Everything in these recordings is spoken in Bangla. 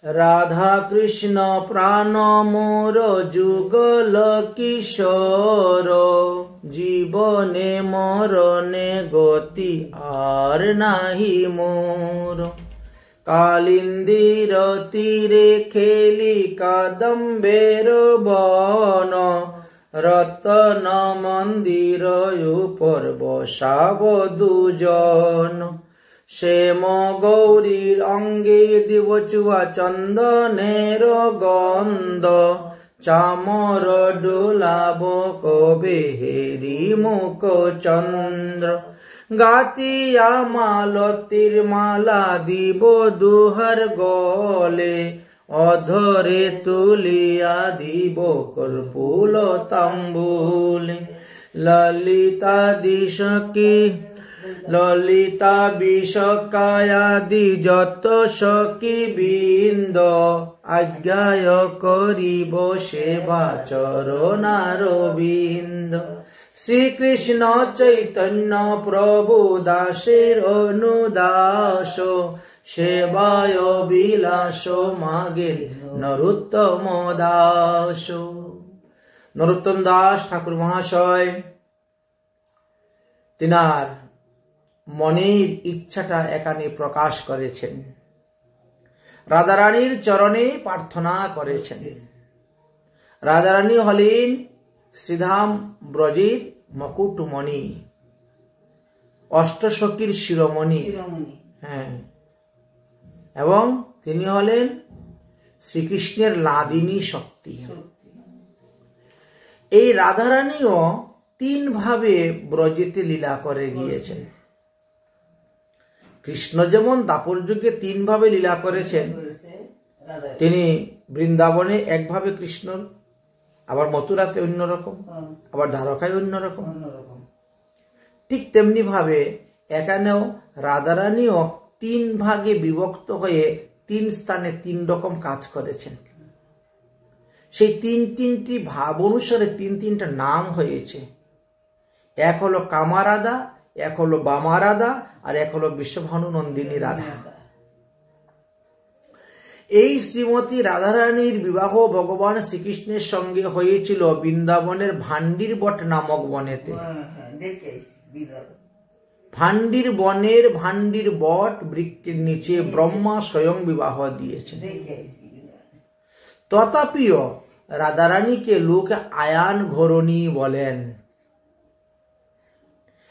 রাধা কৃষ্ণ প্রাণ মোর যুগল কিশোর, জীবনে মরণে গতি আর নাহি মোর। কালিন্দীর তীরে খেলি কাদম্বের বন, রতন মন্দির উপর বসাব দুজন। শ্যাম গৌরীর অঙ্গে দিব চুয়া চন্দনের গন্ধ, চামর ডোলাব কবে হেরি মুখ চন্দ্র। গাতিয়া মালতীর মালা দিব দুহার গলে, অধরে তুলিয়া দিব কর্পুল তাম্বুলে। ললিতা বিষকায়াদি যত সখী বৃন্দ, আজ্ঞায় করিব সেবা চরণারবিন্দ। শ্রীকৃষ্ণ চৈতন্য প্রভু দাসের অনুদাস, সেবায় বিলাস মাগের নরোত্তম দাস। নরোত্তম দাস ঠাকুর মহাশয় তিনার মনের ইচ্ছাটা এখানে প্রকাশ করেছেন, রাধারানীর চরণে প্রার্থনা করেছেন। রাধারানী হলেন শ্রীধাম ব্রজের মকুটমণি, অষ্টসখীর শিরোমণি। হ্যাঁ, এবং তিনি হলেন শ্রীকৃষ্ণের লাদিনী শক্তি। এই রাধারানীও তিন ভাবে ব্রজেতে লীলা করে গিয়েছেন। কৃষ্ণ যেমন দাপর যুগে তিন ভাবে লীলা করেছেন, তিনি বৃন্দাবনে একভাবে কৃষ্ণ, আবার মথুরাতে অন্যরকম, আবার দ্বারকায় অন্যরকম। ঠিক তেমনি ভাবে এখানেও রাধারানীও তিন ভাগে বিভক্ত হয়ে তিন স্থানে তিন রকম কাজ করেছেন। সেই তিনটি ভাব অনুসারে তিনটা নাম হয়েছে। এক হলো কামারাধা, এক হলো বামারাধা, আর এক হলো বিশ্বভানু নন্দিনী রাধা। এই শ্রীমতী রাধারানীর বিবাহ ভগবান শ্রীকৃষ্ণের সঙ্গে হয়েছিল বৃন্দাবনের ভান্ডির বট নামক বনেতে। ভান্ডির বনের ভান্ডির বট বৃক্ষের নিচে ব্রহ্মা স্বয়ং বিবাহ দিয়েছেন। তথাপিও রাধারানীকে লোকে আয়ান ঘরণী বলেন।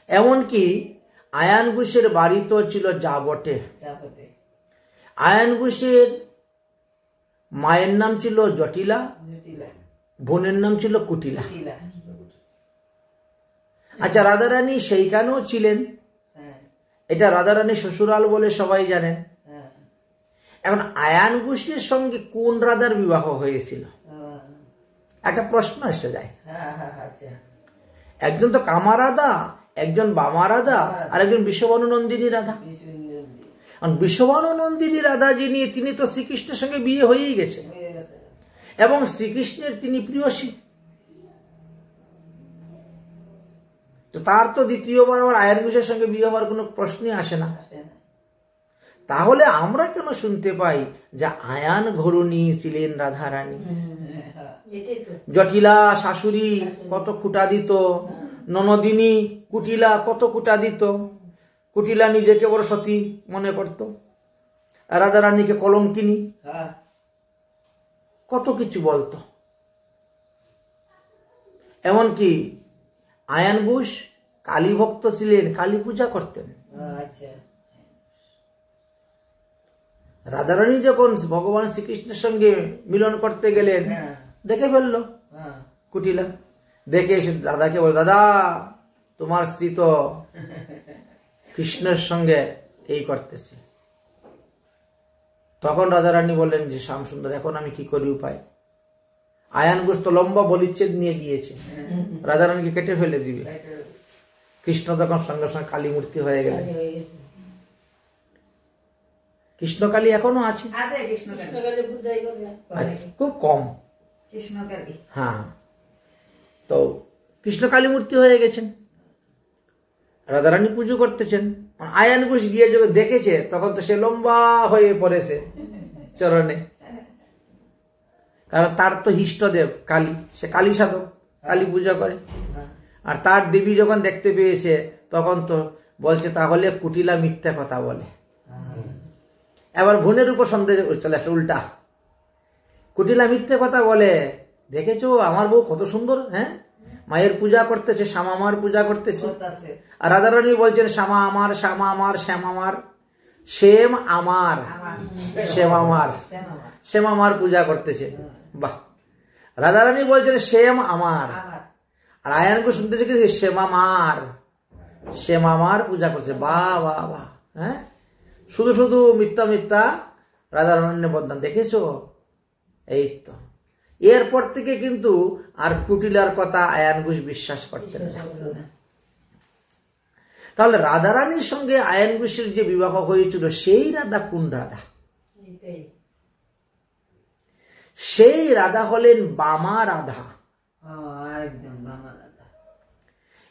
এমনকি আয়ান ঘোষের বাড়ি তো ছিল জাবটে। আয়ান ঘোষের মায়ের নাম ছিল জটিলা, বোনের নাম ছিল কুটিলা। আচ্ছা, রাধারানী সেইখানেও ছিলেন। এটা রাধারানী শ্বশুরাল বলে সবাই জানেন। এখন আয়ান ঘোষের সঙ্গে কোন রাধার বিবাহ হয়েছিল একটা প্রশ্ন এসে যায়। একজন তো কামারাধা, একজন বামারাধা, আর একজন বিশ্বভানু নন্দিনী রাধা। বিশ্বভানু নন্দিনী রাধা যিনি, তিনি তো শ্রীকৃষ্ণের সঙ্গে বিয়ে হয়েই গেছে এবং শ্রীকৃষ্ণের তিনি প্রিয়সী। তো তার তো দ্বিতীয়বার আবার আয়ান ঘোষের সঙ্গে বিয়ে হওয়ার কোনো প্রশ্নই আসে না। তাহলে আমরা কেন শুনতে পাই যে আয়ান ঘরণী ছিলেন রাধারানী? জটিলা শাশুড়ি কত খুঁটা দিত, ননদিনী কুটিলা কত খুঁটা দিত। কুটিলা নিজেকে বড় সতী মনে করত, রাধারানীকে কলঙ্কিনী, কত কিছু বলতো। এমনকি আয়ান ঘোষ কালী ভক্ত ছিলেন, কালী পূজা করতেন। রাধারানী যখন ভগবান শ্রীকৃষ্ণের সঙ্গে মিলন করতে গেলেন, দেখে ফেললো কুটিলা। দেখে এসে দাদাকে বল, দাদা তোমার স্ত্রী তো কৃষ্ণের সঙ্গে এই করতেছে। তখন রাধারানী বললেন যে শ্যাম সুন্দর, এখন আমি কি করি উপায়? আয়ান ঘোষ তো লম্বা বলিচ্ছেদ নিয়ে গিয়েছে, রাধারানীকে কেটে ফেলে দিবে। কৃষ্ণ তখন সঙ্গে সঙ্গে কালী মূর্তি হয়ে গেলেন। কৃষ্ণকালী এখনো আছে, খুব কম। হ্যাঁ, তো কৃষ্ণকালী মূর্তি হয়ে গেছেন, রাধারানী পুজো করতেছেন। আয়ান ঘোষ গিয়ে যখন দেখেছে তখন তো সে লম্বা হয়ে পড়েছে চরণে। কারণ তার তো ইষ্টদেব কালী, সে কালী সাধক, কালী পূজা করে। আর তার দেবী যখন দেখতে পেয়েছে তখন তো বলছে তাহলে কুটিলা মিথ্যা কথা বলে। এবার বোনের উপর সন্দেহ চলে আসে উল্টা, কুটিলা মিথ্যে কথা বলে, দেখেছো আমার বউ কত সুন্দর, হ্যাঁ মায়ের পূজা করতেছে, শ্যামা মার পূজা করতেছে। আর রাধারানী বলছেন শ্যামা আমার, শ্যামা আমার, শ্যাম আমার, শ্যাম আমার, শ্যাম আমার, শ্যাম আমার পূজা করতেছে। বাহ, রাধারানী বলছেন শ্যাম আমার, আর আয়ানকে শুনতেছে কি শ্যাম আমার, শ্যাম আমার পূজা করছে। বাহ বাহ বাহ, হ্যাঁ শুধু শুধু মিথ্যা মিথ্যা রাধারণ্য বদনাম, দেখেছো? এই তো এরপর থেকে কিন্তু আর কুটিলার কথা আয়ান ঘোষ বিশ্বাস করতেন না। তাহলে রাধারানীর সঙ্গে আয়ান ঘোষের যে বিবাহ হয়েছিল সেই রাধা কোন রাধা? সেই রাধা হলেন বামা রাধা।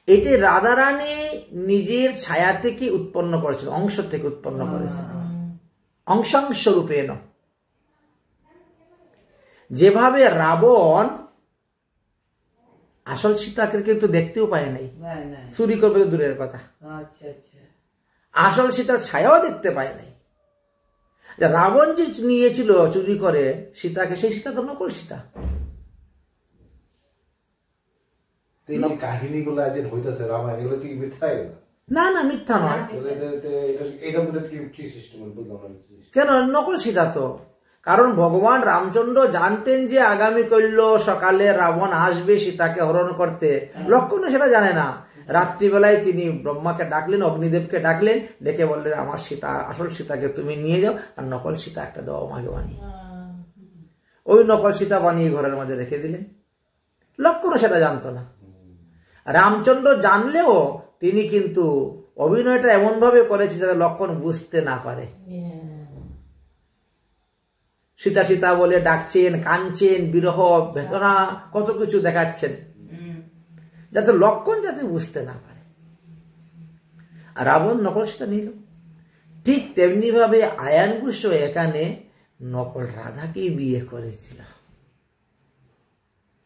এটি রাধারানী নিজের ছায়া থেকে উৎপন্ন করেছিল, অংশ থেকে উৎপন্ন করেছিল, অংশাংশ রূপে ন। যেভাবে রাবণ আসল সীতাকে কিন্তু দেখতেও পায় নাই, চুরি করবে তো দূরের কথা, আসল সীতার ছায়াও দেখতে পায় নাই। রাবণ যে নিয়েছিল চুরি করে সীতাকে, সেই সীতা তো নকল সীতা। কাহিনীগুলো যে হইতাছে রামায়ণ, এগুলো কি মিথ্যা? না না, মিথ্যা নয়। কেন নকল সীতা তো? কারণ ভগবান রামচন্দ্র জানতেন যে আগামী কল্য সকালে রাবণ আসবে সীতাকে হরণ করতে। লক্ষণ সেটা জানে না। রাত্রিবেলায় তিনি ব্রহ্মাকে ডাকলেন, অগ্নিদেবকে ডাকলেন, ডেকে বললেন আমার সীতা, আসল সীতাকে তুমি নিয়ে যাও, আর নকল সীতা একটা দাও আমাকে বানিয়ে। ওই নকল সীতা বানিয়ে ঘরের মধ্যে রেখে দিলেন। লক্ষণ সেটা জানতো না। রামচন্দ্র জানলেও তিনি কিন্তু অভিনয়টা এমন ভাবে করেছে যাতে লক্ষণ বুঝতে না পারে। সীতা সীতা বলে ডাকছেন, কাঁদছেন, বিরহ বেদনা কত কিছু দেখাচ্ছেন, যাতে লক্ষণ যাতে বুঝতে না পারে। আর রাবণ নকল সীতা নিল। ঠিক তেমনি ভাবে আয়ান ঘোষ এখানে নকল রাধাকে বিয়ে করেছিল,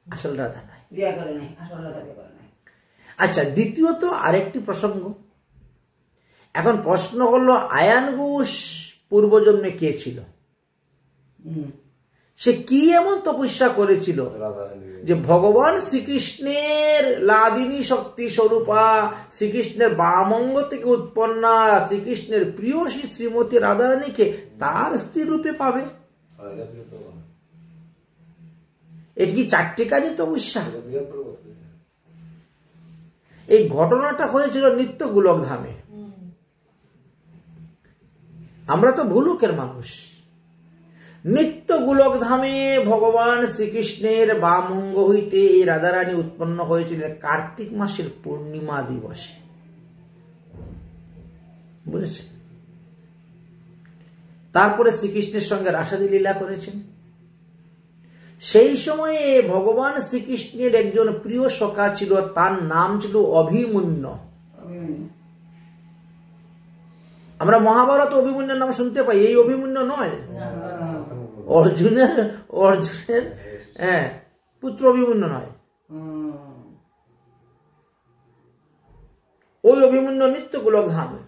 আসল রাধা নয়। আচ্ছা, দ্বিতীয়ত আরেকটি প্রসঙ্গ। এখন প্রশ্ন হলো আয়ান ঘোষ পূর্বজন্মে কে ছিল? সে কি এমন তপস্যা করেছিল যে ভগবান শ্রীকৃষ্ণের লাদিনী শক্তি স্বরূপা, শ্রীকৃষ্ণের বামঙ্গ থেকে উৎপন্না, শ্রীকৃষ্ণের প্রিয় শ্রীমতী রাধারানীকে তার স্ত্রী রূপে পাবে? এটি কি চারটিকানি তপস্যা? এই ঘটনাটা হয়েছিল নিত্য গোলক ধামে। আমরা তো ভুলুকের মানুষ। নিত্য গোলক ধামে ভগবান শ্রীকৃষ্ণের বামঙ্গ হইতে এই রাধারানী উৎপন্ন হয়েছিলেন কার্তিক মাসের পূর্ণিমা দিবসে, বুঝেছেন? তারপরে শ্রীকৃষ্ণের সঙ্গে রাসাদি লীলা করেছেন। সেই সময়ে ভগবান শ্রীকৃষ্ণের একজন প্রিয় সখা ছিল, তার নাম ছিল অভিমন্যু। আমরা মহাভারত অভিমন্যুর নাম শুনতে পাই, এই অভিমন্যু নয়, অর্জুনের পুত্র অভিমন্যু নয়। ওই অভিমন্যু নিত্য গোলক ধামে।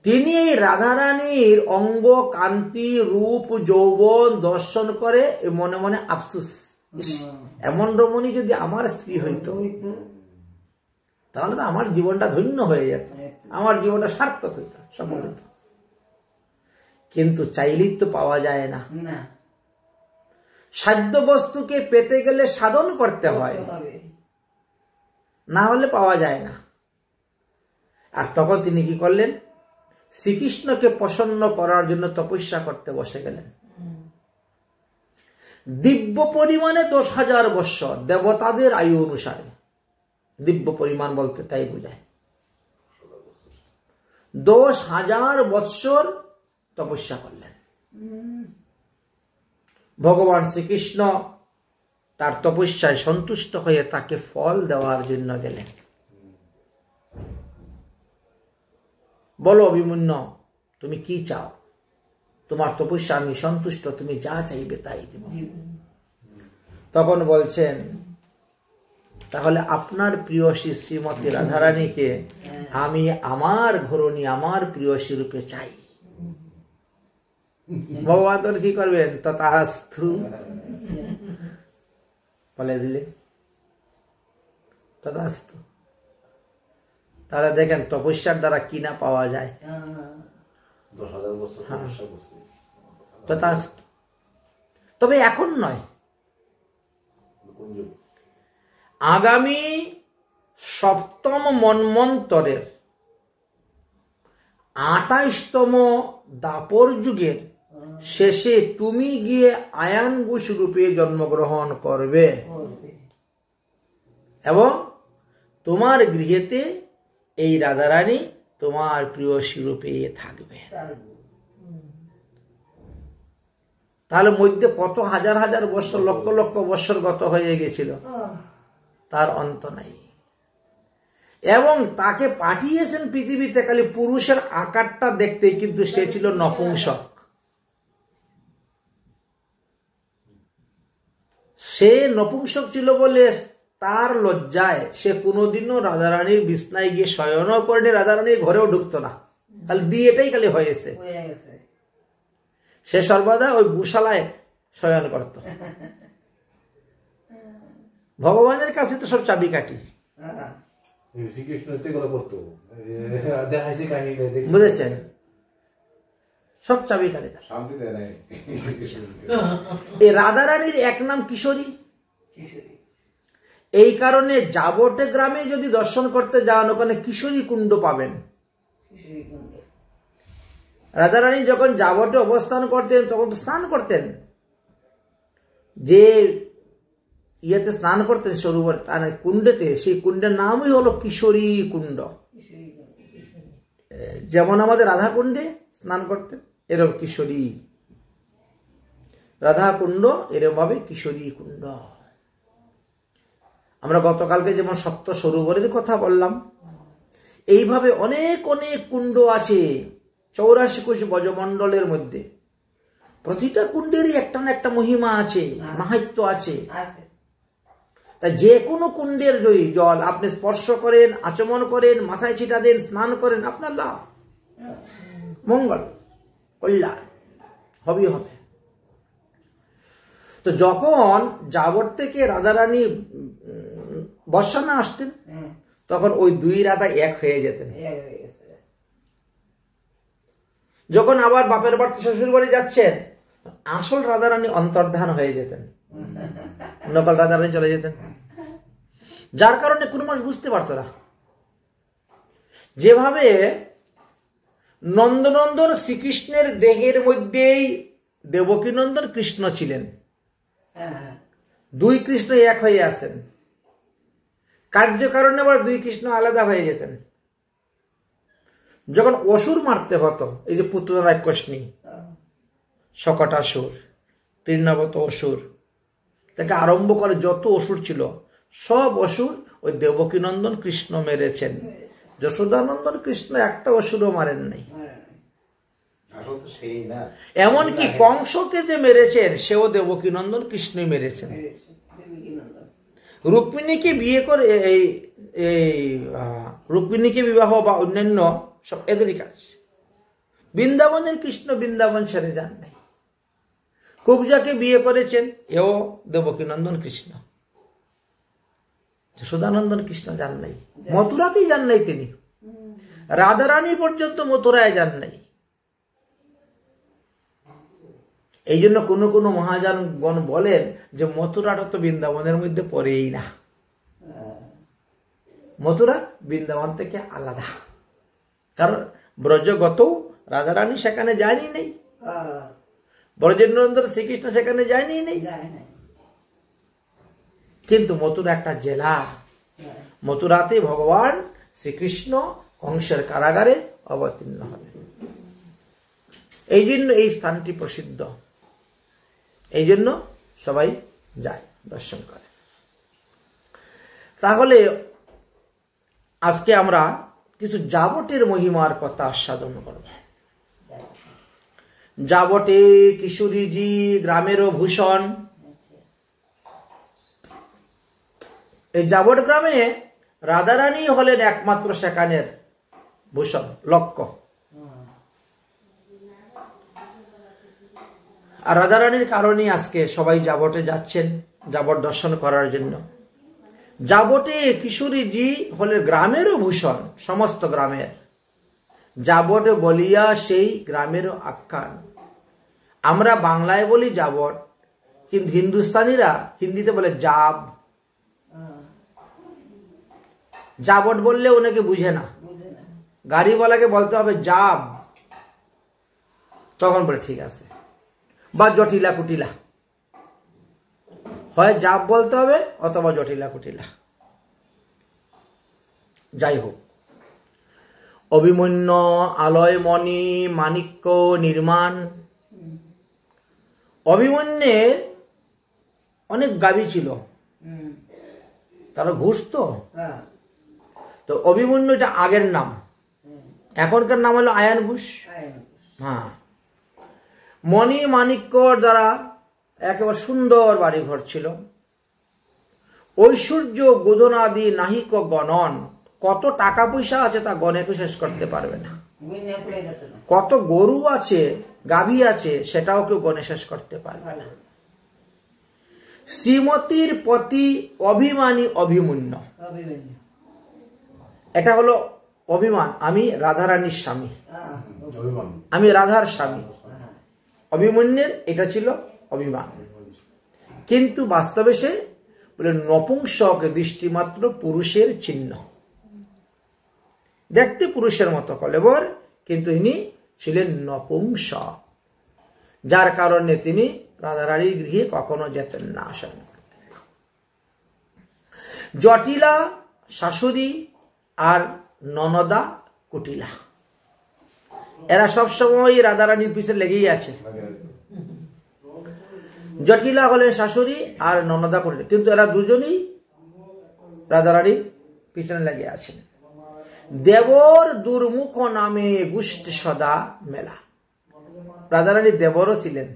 তিনি এই রাধারানীর অঙ্গ, কান্তি, রূপ, যৌবন দর্শন করে মনে মনে আফসুস, এমন রমণী যদি আমার স্ত্রী হইতো তাহলে তো আমার জীবনটা ধন্য হয়ে যেত, আমার জীবনটা সার্থক হইত, সফল হইত। কিন্তু চাইলেই তো পাওয়া যায় না। সাধ্য বস্তুকে পেতে গেলে সাধন করতে হয়, না হলে পাওয়া যায় না। আর তখন তিনি কি করলেন? শ্রীকৃষ্ণকে প্রসন্ন করার জন্য তপস্যা করতে বসে গেলেন। দিব্য পরিমাণে 10,000 বৎসর, দেবতাদের আয়ু অনুসারে। দিব্য পরিমাণ বলতে তাই বোঝায় 10,000 বৎসর তপস্যা করলেন। ভগবান শ্রীকৃষ্ণ তার তপস্যায় সন্তুষ্ট হয়ে তাকে ফল দেওয়ার জন্য গেলেন। বলো অভিমন্যু, তুমি কি চাও? তোমার তপস্যা আমি সন্তুষ্ট, তুমি যা চাইবে তাই দেব। তখন বলছেন, তাহলে আপনার প্রিয় শ্রীমতী রাধারানীকে আমি আমার ঘরণী, আমার প্রিয়সী রূপে চাই। ভগবান তোর কি করবেন? তথাস্তু বলে দিলেন, তথাস্তু। তাহলে দেখেন তপস্যার দ্বারা কি না পাওয়া যায়। 10,000 বছর তপস্যা করছে। তথাস্তু। তবে এখন নয়, কোন যুগ? আগামী সপ্তম মন্বন্তরের 28তম দাপর যুগের শেষে তুমি গিয়ে আয়ানবুশ রূপে জন্মগ্রহণ করবে এবং তোমার গৃহেতে এই রাধারানী তোমার প্রিয়সী রূপে থাকবে। তাহলে মধ্যে কত হাজার হাজার বছর, লক্ষ লক্ষ বছর গত হয়ে গেছিল, তার অন্ত নাই। এবং তাকে পাঠিয়েছেন পৃথিবীতে খালি পুরুষের আকারটা দেখতে, কিন্তু সে ছিল নপুংসক। সে নপুংসক ছিল বলে তার লজ্জায় সে কোনোদিনও রাধারানীর বিছনায় গিয়ে শয়নও করেনি, রাধারানীর ঘরেও ঢুকতো না, খালি বিয়েটাই খালি হয়েছে। সে সর্বদা ওই গোশালায় শয়ন করত। ভগবানের কাছে তো সব চাবিকাঠি, বুঝেছেন? সব চাবিকাঠি তার। এই রাধারানীর এক নাম কিশোরী। এই কারণে জাবটে গ্রামে যদি দর্শন করতে যান, ওখানে কিশোরী কুণ্ড পাবেন। রাধারানী যখন জাবটে অবস্থান করতেন তখন স্নান করতেন, যে ইয়েতে স্নান করতেন সরোবর কুণ্ডেতে, সেই কুণ্ডের নামই হলো কিশোরী কুণ্ড। যেমন আমাদের রাধা কুণ্ডে স্নান করতেন, এরকম কিশোরী রাধা কুণ্ড, এরকম ভাবে কিশোরী কুণ্ড। আমরা গতকালকে যেমন সপ্ত সরোবরের কথা বললাম, এইভাবে অনেক অনেক কুণ্ড আছে 84 কোষ ব্রজমণ্ডলের মধ্যে। প্রতিটা কুণ্ডেরই একটা না একটা মহিমা আছে, মাহাত্ম্য আছে। তা যে কোনো কুণ্ডের যদি জল আপনি স্পর্শ করেন, আচমন করেন, মাথায় ছিটা দেন, স্নান করেন, আপনার লাভ, মঙ্গল, কল্যাণ হবেই হবে। তো যখন জাবর থেকে রাধারানী বর্ষানা আসতেন, তখন ওই দুই রাধা এক হয়ে যেতেন। যখন আবার বাপের বাড়ি শ্বশুর বাড়ি যাচ্ছেন, আসল রাধারানী অন্তর্ধান হয়ে যেতেন, নকল রাধারানী চলে যেতেন। যার কারণে কোনো মানুষ বুঝতে পারত না। যেভাবে নন্দনন্দন শ্রীকৃষ্ণের দেহের মধ্যেই দেবকীনন্দন কৃষ্ণ ছিলেন, দুই কৃষ্ণ এক হয়ে আছেন। কার্যকারণে আবার দুই কৃষ্ণ আলাদা হয়ে যেতেন। যখন অসুর মারতে হতো, এই যে পুত্র রাক্ষসনী, শকটাসুর, তৃণাবত অসুর থেকে আরম্ভ করে যত অসুর ছিল, সব অসুর ওই দেবকীনন্দন কৃষ্ণ মেরেছেন। যশোদানন্দন কৃষ্ণ একটা অসুরও মারেন নাই। এমনকি কংসকে যে মেরেছেন, সেও দেবকীনন্দন কৃষ্ণই মেরেছেন। রুক্মিণীকে বিয়ে করে, রুক্মিণীকে বিবাহ বা অন্যান্য সব এদেরই কাজ। বৃন্দাবনের কৃষ্ণ বৃন্দাবন ছেড়ে যান নাই। কুবজাকে বিয়ে করেছেন, এও দেবকীনন্দন কৃষ্ণ। যশোদানন্দন কৃষ্ণ যান নাই, মথুরাতেই যান নাই তিনি। রাধারানী পর্যন্ত মথুরায় যান নাই। এই জন্য কোনো কোনো মহাজনগণ বলেন যে মথুরাটা তো বৃন্দাবনের মধ্যে পড়েই না, মথুরা বৃন্দাবন থেকে আলাদা। কারণ ব্রজগত রাধারানী সেখানে যায়নি নেই, ব্রজেন্দ্র শ্রীকৃষ্ণ সেখানে যায়নি নেই। কিন্তু মথুরা একটা জেলা। মথুরাতে ভগবান শ্রীকৃষ্ণ কংসের কারাগারে অবতীর্ণ হবে। এই জন্য এই স্থানটি প্রসিদ্ধ, এই জন্য সবাই যায়, দর্শন করে। তাহলে আজকে আমরা কিছু জাবটের মহিমার কথা আস্বাদন করব। জাবটে কিশোরীজি গ্রামেরও ভূষণ, এই জাবট গ্রামে রাধারানী হলেন একমাত্র সেখানের ভূষণ, লক্ষ্য। আর রাধারানীর কারণে আজকে সবাই জাবটে যাচ্ছেন, জাবট দর্শন করার জন্য। জাবটে কিশোরীজি হলেন গ্রামেরও ভূষণ, সমস্ত গ্রামের। জাবট বলিয়া সেই গ্রামেরও আখ্যান। আমরা বাংলায় বলি জাবট, কিন্তু হিন্দুস্তানিরা হিন্দিতে বলে জাব। জাবট বললে অনেকে বুঝে না, গাড়িওয়ালাকে বলতে হবে জাব, তখন বলে ঠিক আছে। বা জটিলা কুটিলা, হয় জাব বলতে হবে অথবা জটিলা কুটিলা। যাই হোক, অভিমন্যু আলয়মণি মাণিক্য নির্মাণ। অভিমন্যের অনেক গাভী ছিল, তারা ঘুষ তো অভিমন্যু এটা আগের নাম, এখনকার নাম হলো আয়ান ঘুষ। হ্যাঁ, মণি মাণিক্যর দ্বারা একেবারে সুন্দর বাড়িঘর ছিল। ঐশ্বর্য গোধনাদি নাহিক গণন, কত টাকা পয়সা আছে তা গণে শেষ করতে পারবে না। কত গরু আছে, গাভী আছে, সেটাও কেউ গণে শেষ করতে পারবে না। শ্রীমতীর পতি অভিমানী অভিমন্যু, এটা হলো অভিমান, আমি রাধারানীর স্বামী, আমি রাধার স্বামী। অভিমন্যুর এটা ছিল অভিমান, কিন্তু বাস্তবে সে বলে নপুংসক, দৃষ্টিমাত্র পুরুষের চিহ্ন, দেখতে পুরুষের মতো কলেবর, কিন্তু ইনি ছিলেন নপুংসক, যার কারণে তিনি রাধারানীর গৃহে কখনো যেতেন না, শয়ন করতেন না। জটিলা শাশুড়ি আর ননদা কুটিলা, এরা সবসময় রাধারানীর পিছনে লেগেই আছে। জটিলা হলেন শাশুড়ি আর ননদা কুটিলা, কিন্তু এরা দুজনই রাধারানীর পিছনে লেগে আছেন। দেবর দুর্মুখ নামে গুষ্ঠ সদা মেলা, রাধারানীর দেবরও ছিলেন।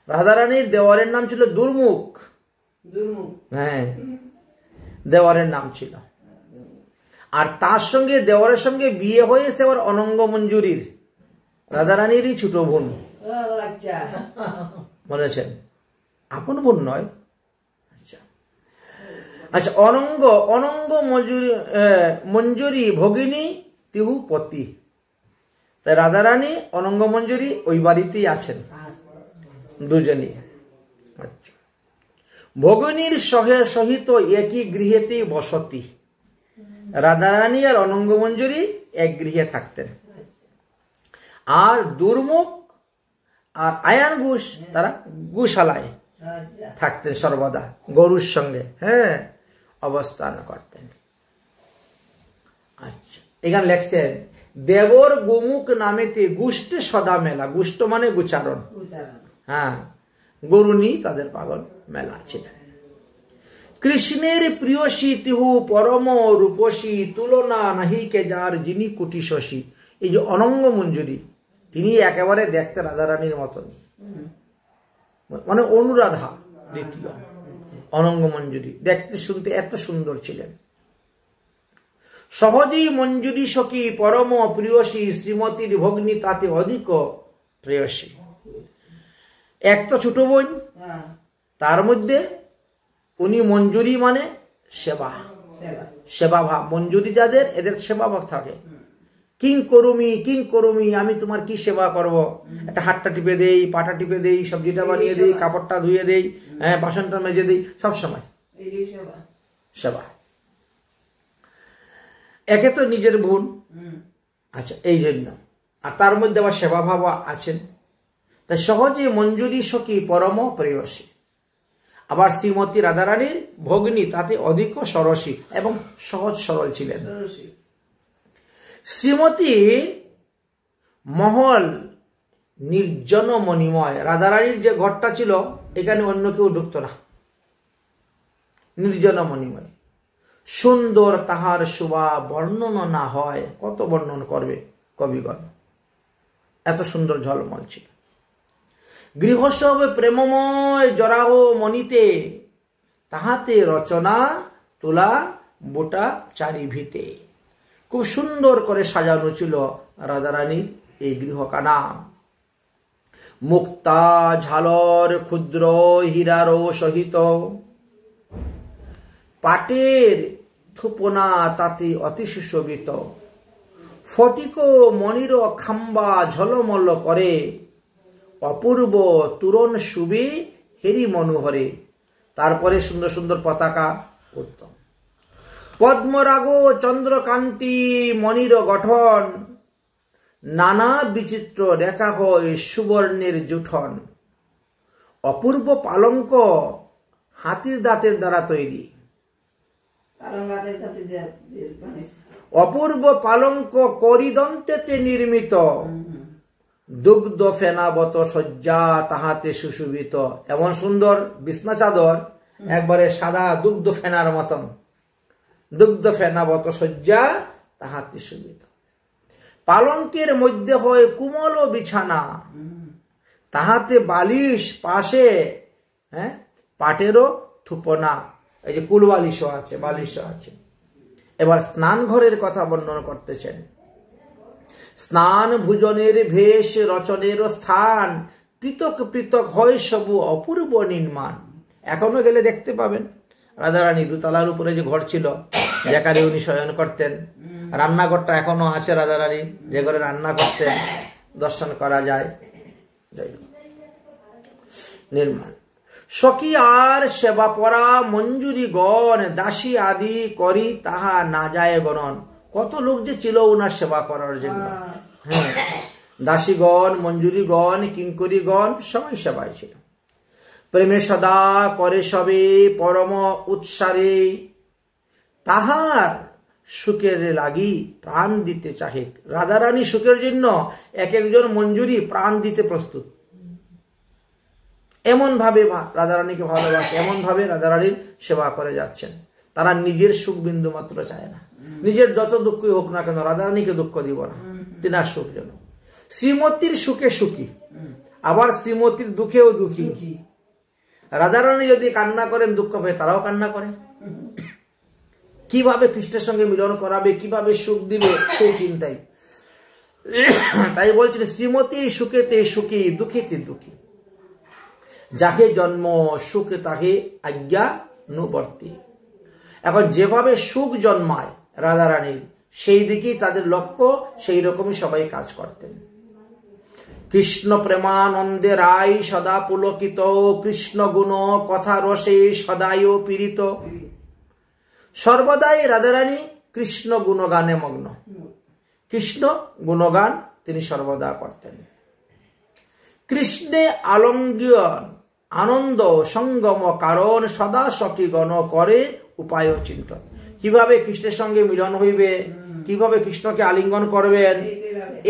রাধারানীর দেওয়ারের নাম ছিল দুর্মুখ। হ্যাঁ, দেওয়ারের নাম ছিল। আর তার সঙ্গে দেওয়ারের সঙ্গে বিয়ে হয়েছে আবার অনঙ্গ মঞ্জুরির, রাধারানীরই ছোট বোন। বলেছেন আপন বোন নয়। আচ্ছা, অনঙ্গ মঞ্জুরি ভগিনী তিহু পতি, তাই রাধারানী অনঙ্গ মঞ্জুরি ওই বাড়িতেই আছেন দুজনই। আচ্ছা, ভগিনীর সহিত একই গৃহেতে বসতি, রাধারানী আর অনঙ্গ মঞ্জুরি এক গৃহে থাকতেন। আর দুর্মুখ আর আয়ান ঘোষ তারা গোশালায় থাকতেন সর্বদা, গরুর সঙ্গে হ্যাঁ অবস্থান করতেন। আচ্ছা, এখানে লেখছেন দেবর গোমুখ নামেতে গুষ্টে সদা মেলা, গুষ্ট মানে গুচারণ, হ্যাঁ গরু নিয়ে তাদের পাগল মেলা ছিলেন। কৃষ্ণের প্রিয়সী তিহু পরম রূপসী, তুলনা নাহিকে যার যিনি কোটি শশী। এই যে অনঙ্গ মঞ্জুরি, তিনি একেবারে দেখতে রাধারানীর মতনই, মানে অনুরাধা দ্বিতীয় অনঙ্গ মঞ্জুরি, দেখতে শুনতে এত সুন্দর ছিলেন। সহজেই মঞ্জুরি সখী পরম প্রিয়সী, শ্রীমতীর ভগ্নী তাতে অধিক প্রেয়সী। এক তো ছোট বোন, তার মধ্যে উনি মঞ্জুরি মানে সেবা, সেবা ভাব। মঞ্জুরি যাদের, এদের সেবা ভাব থাকে। কিং করুমি, আমি তোমার কি সেবা করব? একটা হাতটা টিপে দেই, পাটা টিপে দেই, সবজিটা বানিয়ে দেই, কাপড়টা ধুয়ে দেই, হ্যাঁ বাসনটা মেজে দেই, সব সময় সেবা। একে তো নিজের বোন, আচ্ছা এই জন্য, আর তার মধ্যে আবার সেবা ভাব আছেন। তাই সহজে মঞ্জুরি সখী পরম প্রেয়সী। আবার শ্রীমতী রাধারানীর ভগ্নী তাতে অধিক সরসী এবং সহজ সরল ছিলেন। শ্রীমতী মহল নির্জন মণিময়, রাধারানীর যে ঘরটা ছিল এখানে অন্য কেউ ঢুকতো না, নির্জন মণিময়। সুন্দর তাহার শোভা বর্ণন না হয়, কত বর্ণন করবে কবিগণ, এত সুন্দর ঝলমল ছিল। গৃহসব প্রেমময় জরাহ মণিতে, তাহাতে রচনা তুলা বোটা চারিভিতে। খুব সুন্দর করে সাজানো ছিল রাধারানীর এই গৃহখানা। মুক্তা ঝালর ক্ষুদ্র হীরারও সহিত, পাটের থুপনা তাতে অতি সুশোভিত। ফটিক মণির খাম্বা ঝলমল করে, অপূর্ব তুরণ শুভে হেরি মনোহরে। তারপরে সুন্দর সুন্দর পতাকা উঠত। পদ্মরাগ চন্দ্রকান্তি মণির গঠন, নানা বিচিত্র রেখা হয় সুবর্ণের জুঠন। অপূর্ব পালঙ্ক হাতির দাঁতের দ্বারা তৈরি, অপূর্ব পালঙ্ক করিদন্তেতে নির্মিত। দুগ্ধ ফেনাবত শয্যা তাহাতে সুশোভিত। এমন সুন্দর বিছনা চাদর, একবারে সাদা দুগ্ধ ফেনার মতন। দুগ্ধ ফেনাবত শয্যা তাহাতে শোভিত। পালঙ্কের মধ্যে হয় কুমল বিছানা, তাহাতে বালিশ পাশে পাটেরও থুপনা, এই যে কুল বালিশও আছে, বালিশও আছে। এবার স্নান ঘরের কথা বর্ণনা করতেছেন। স্নান ভোজনের ভেষ রচনের স্থান, পৃথক পৃথক হয় সবু অপূর্ব নির্মাণ। এখনো গেলে দেখতে পাবেন রাধারানী দোতলার উপরে যে ঘর ছিল, যেখানে উনি শয়ন করতেন। রান্নাঘরটা এখনো আছে রাধারানী, যে ঘরে রান্না করতেন, দর্শন করা যায়। নির্মাণ সখী আর সেবা পরা মঞ্জুরি গণ, দাসী আদি করি তাহা না যায় গণন। কত লোক যে ছিল ওনার সেবা করার জন্য। হ্যাঁ, দাসীগণ, মঞ্জুরিগণ, কিঙ্করীগণ সবাই সেবায় ছিল। প্রেমে সদা করে সবে পরম উৎসারে, তাহার সুখের লাগি প্রাণ দিতে চাহে। রাধারানী সুখের জন্য এক একজন মঞ্জুরি প্রাণ দিতে প্রস্তুত। এমন ভাবে রাধারানীকে ভালোবাসে, এমন ভাবে রাধারানীর সেবা করে যাচ্ছেন। তারা নিজের সুখ বিন্দু মাত্র চায় না। নিজের যত দুঃখই হোক না কেন, রাধারানীকে দুঃখ দিব না, তিনার সুখ যেন। শ্রীমতীর সুখে সুখী, আবার শ্রীমতীর দুঃখেও দুঃখী। রাধারানী যদি কান্না করেন, দুঃখ পায়, তারাও কান্না করে। কিভাবে কৃষ্ণের সঙ্গে মিলন করাবে, কিভাবে সুখ দিবে, সেই চিন্তাই। তাই বলছেন শ্রীমতীর সুখেতে সুখী, দুঃখেতে দুঃখী। যাহে জন্ম সুখে তাহে আজ্ঞানুবর্তী। এখন যেভাবে সুখ জন্মায় রাধারানীর, সেই দিকেই তাদের লক্ষ্য, সেই রকমই সবাই কাজ করতেন। কৃষ্ণ প্রেমানন্দে রায় সদা পুলকিত, কৃষ্ণ গুণ কথা রসে সদায় পীড়িত। সর্বদাই রাধারানী কৃষ্ণ গুণগানে মগ্ন। কৃষ্ণ গুণগান তিনি সর্বদা করতেন। কৃষ্ণে আলঙ্গন আনন্দ সঙ্গম কারণ, সদা সখীগণ করে উপায় চিন্তন। কিভাবে কৃষ্ণের সঙ্গে মিলন হইবে, কিভাবে কৃষ্ণকে আলিঙ্গন করবেন,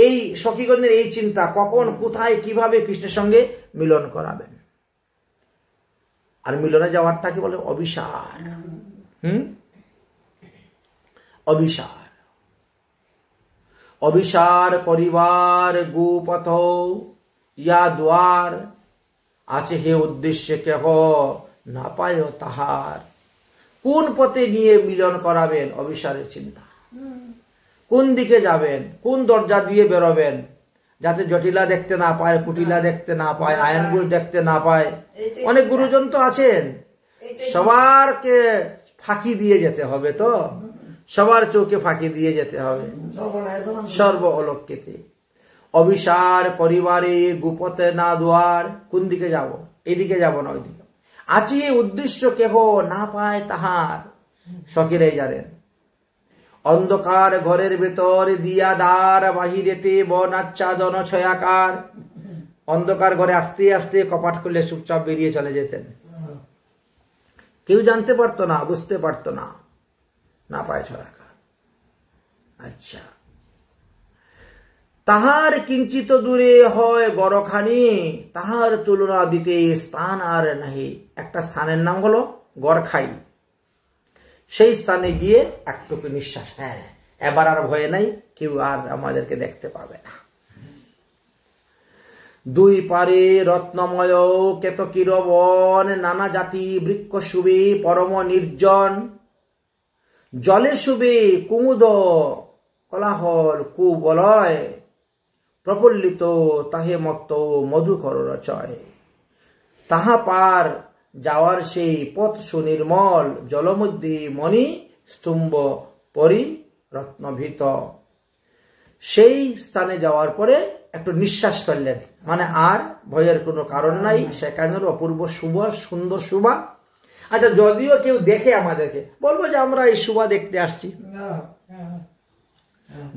এই সখীগণের এই চিন্তা, কখন কোথায় কিভাবে কৃষ্ণের সঙ্গে মিলন করাবেন। আর মিলনে যাওয়ারটাকে বলে অভিসার। অভিসার, অভিসার করিবার গুপথ ইয়া দ্বার, আছে হে উদ্দেশ্যে কেহ না পায় তাহার। কোন পথে নিয়ে মিলন করাবেন, অভিসারের চিন্তা। কোন দিকে যাবেন, কোন দরজা দিয়ে বেরোবেন, যাতে জটিলা দেখতে না পায়, কুটিলা দেখতে না পায়, আয়ন ঘোষ দেখতে না পায়। অনেক গুরুজন তো আছেন, সবারকে ফাঁকি দিয়ে যেতে হবে, তো সবার চোখে ফাঁকি দিয়ে যেতে হবে সর্ব অলক্ষিতে। অভিসার করিবারে গুপতে না দুয়ার, কোন দিকে যাব, এইদিকে যাব না ওইদিকে। আছে উদ্দেশ্য কেহ না পায় তাহার, সখীরাই জানেন। অন্ধকার ঘরের ভেতর দিয়া দ্বার, বাহিরেতে বনাচ্ছাদন ছয়াকার। অন্ধকার ঘরে আস্তে আস্তে কপাট খুলে চুপচাপ বেরিয়ে চলে যেতেন। কেউ জানতে পারতো না, বুঝতে পারতো না, না পায় ছয়াকার। আচ্ছা, তাহার কিঞ্চিত দূরে হয় গড়খানি, তাহার তুলনা দিতে স্থান আর নাহি। একটা স্থানের নাম হলো গড়খাই। সেই স্থানে গিয়ে একটুকু নিঃশ্বাস, হ্যাঁ এবার আর ভয় নাই, কেউ আর আমাদেরকে দেখতে পাবে না। দুই পারে রত্নময় কেতকীর বন, নানা জাতি বৃক্ষ শুবে পরম নির্জন। জলে শুবে কুমুদ কোলাহল কুবলয়, প্রফুল্লিত তাহে মত্ত মধুকর রচয়। তাহা পার যাওয়ার সেই পথ সুনির্মল, জলমধ্যে মণি স্তম্ভ পরি রত্নভীত। সেই স্থানে যাওয়ার পরে একটু নিঃশ্বাস ফেললেন, মানে আর ভয়ের কোনো কারণ নাই, সেখানের অপূর্ব শুভা, সুন্দর শুভা। আচ্ছা, যদিও কেউ দেখে আমাদেরকে, বলবো যে আমরা এই শুভা দেখতে আসছি,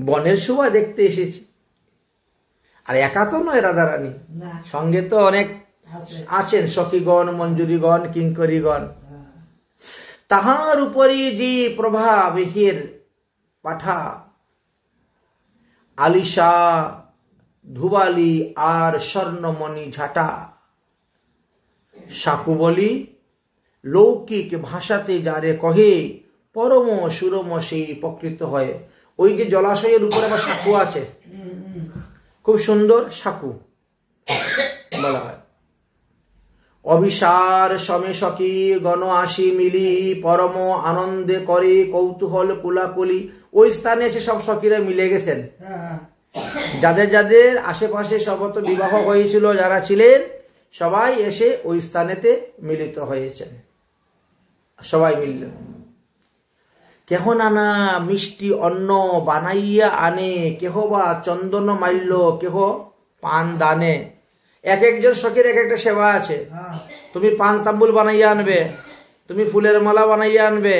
বনের শুভা দেখতে এসেছি। আর একা তো নয় রাধারানী, সঙ্গে তো অনেক আছেন, সখীগণ, মঞ্জুরিগণ, কিঙ্করীগণ। তাহার উপরে যে প্রভা বেহের পাঠা, আলিশা ধুবালি আর স্বর্ণমণি ঝাঁটা, সাকু বলি লৌকিক ভাষাতে যারে কহে, পরম সুরম সেই প্রকৃত হয়। ওই যে জলাশয়ের উপরে আবার সাকু আছে, খুব সুন্দর সাকু বলা হয়। অবিসার সমে সখী গণ আসি মিলি, পরম আনন্দে করে কৌতূহল কুলাকুলি। ওই স্থানে এসে সব সখীরা মিলে গেছেন, যাদের যাদের আশেপাশে সবত বিবাহ হয়েছিল, যারা ছিলেন সবাই এসে ওই স্থানেতে মিলিত হয়েছেন, সবাই মিললেন। কেহ নানা মিষ্টি অন্ন বানাইয়া আনে, কেহ বা চন্দন মাল্য, কেহ পান দানে। এক একজন সখীর এক একটা সেবা আছে। তুমি পান তাম্বুল বানাইয়া আনবে, তুমি ফুলের মালা বানাইয়া আনবে,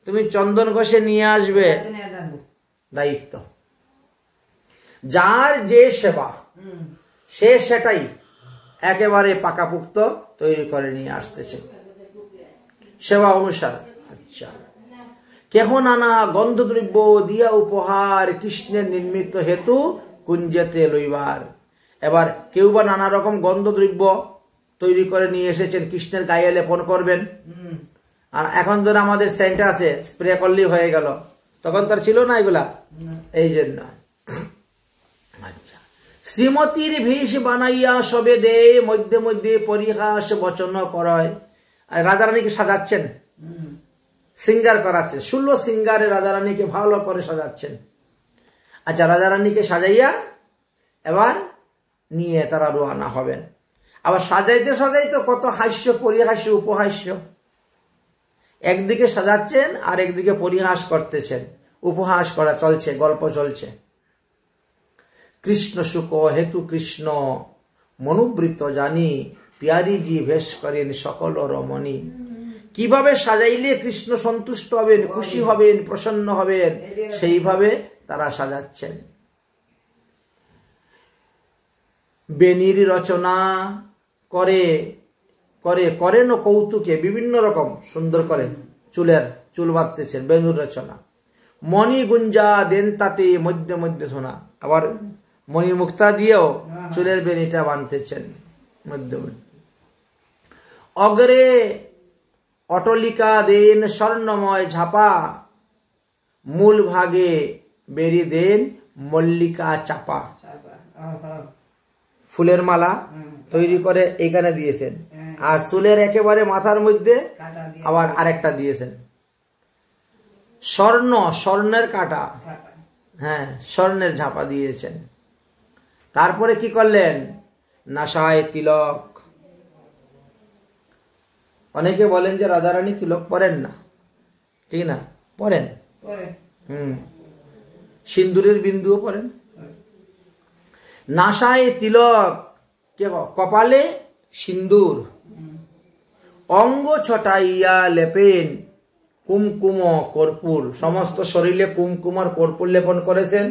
তুমি চন্দন ঘষে নিয়ে আসবে, দায়িত্ব। যার যে সেবা সে সেটাই একেবারে পাকাপুক্ত তৈরি করে নিয়ে আসতেছে সেবা অনুসার। আচ্ছা, কেহ নানা গন্ধদ্রব্য দিয়া উপহার, কৃষ্ণের নির্মিত হেতু কুঞ্জেতে লইবার। এবার কেউ বা নানা রকম গন্ধদ্রব্য তৈরি করে নিয়ে এসেছেন, কৃষ্ণের গায়ে লেপন করবেন। আর এখন ধর আমাদের সেন্ট আছে, স্প্রে করলেই হয়ে গেল, তখন তার ছিল না এগুলা, এই জন্য। আচ্ছা, শ্রীমতীর ভীষ বানাইয়া সবে দে, মধ্যে মধ্যে পরিহাস বচন করয়। আর রাধারানীকে সাজাচ্ছেন, সিঙ্গার করাচ্ছেন, 16 সিঙ্গারে রাধারানীকে ভালো করে সাজাচ্ছেন। আচ্ছা, রাধারানীকে সাজাইয়া এবার নিয়ে তারা রওনা হবেন। আবার সাজাইতে সাজাইতে কত হাস্য, পরিহাস্য, উপহাস্য। একদিকে সাজাচ্ছেন আর একদিকে পরিহাস করতেছেন, উপহাস করা চলছে, গল্প চলছে। কৃষ্ণ সুখ হেতু কৃষ্ণ মনুবৃত জানি, পিয়ারিজি ভেষ করেন সকল রমণী। কিভাবে সাজাইলে কৃষ্ণ সন্তুষ্ট হবেন, খুশি হবেন, প্রসন্ন হবেন, সেইভাবে তারা সাজাচ্ছেন। বেনির রচনা করে করে করেন কৌতুকে, বিভিন্ন রকম সুন্দর করে চুল বাঁধতেছেন, বেনুর রচনা। মণি গুঞ্জা দেন তাতে মধ্যে মধ্যে শোনা, আবার মণি মুক্তা দিয়েও চুলের বেনিটা বাঁধতেছেন মধ্যে মধ্যে। অগ্রে অটলিকা দেন স্বর্ণময় ঝাপা, মূল ভাগে বেরি দেন মল্লিকা চাপা। ফুলের মালা তৈরি করে এখানে দিয়েছেন, আর চুলের একেবারে মাথার মধ্যে আবার আরেকটা দিয়েছেন স্বর্ণের কাটা, হ্যাঁ, স্বর্ণের ঝাপা দিয়েছেন। তারপরে কি করলেন, নাসায় তিলক। অনেকে বলেন যে রাধারানী তিলক পরেন না, ঠিক না, পরেন, সিন্দুরের বিন্দুও পরেন। নাসায় তিলক, কপালে সিন্দুর, অঙ্গ ছটাইয়া লেপেন কুমকুম কর্পূর। সমস্ত শরীরে কুমকুম আর কর্পূর লেপন করেছেন,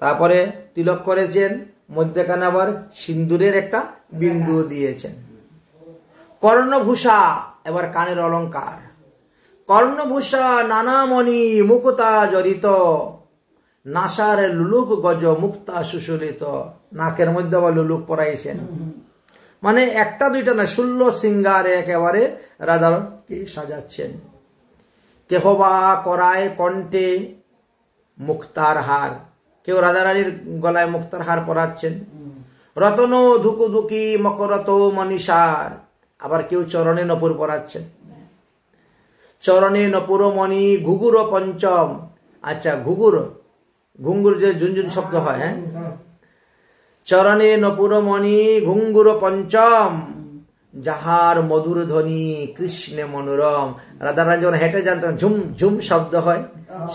তারপরে তিলক করেছেন, মধ্যখানে আবার সিন্দুরের একটা বিন্দু দিয়েছেন। কর্ণভূষা, এবার কানের অলঙ্কার। কর্ণভূষা নানামণি মুকুতা জড়িত, নাসার লুলুক গজ মুক্তা সুশোলিত। নাকের মধ্যে আবার লুলুক পরাইছেন, মানে একটা দুইটা না, 16 সিঙ্গারে একেবারে রাধারানীকে সাজাচ্ছেন। কেহ বা করায় কণ্ঠে মুক্তার হার, কেউ রাধারানীর গলায় মুক্তার হার পরাচ্ছেন। রতন ধুকু ধুকি মকরত মনীষার। আবার কেউ চরণে নপুর পরাচ্ছেন, চরণে নপুর মণি ঘুঘুর পঞ্চম। আচ্ছা, ঘুঘুর, ঘুঙ্গুর যে ঝুনঝুন শব্দ হয়, হ্যাঁ, চরণে নপুর মণি ঘুঙ্গুর পঞ্চম, যাহার মধুর ধ্বনি কৃষ্ণে মনোরম। রাধারানী যখন হেঁটে যান তখন ঝুম ঝুম শব্দ হয়,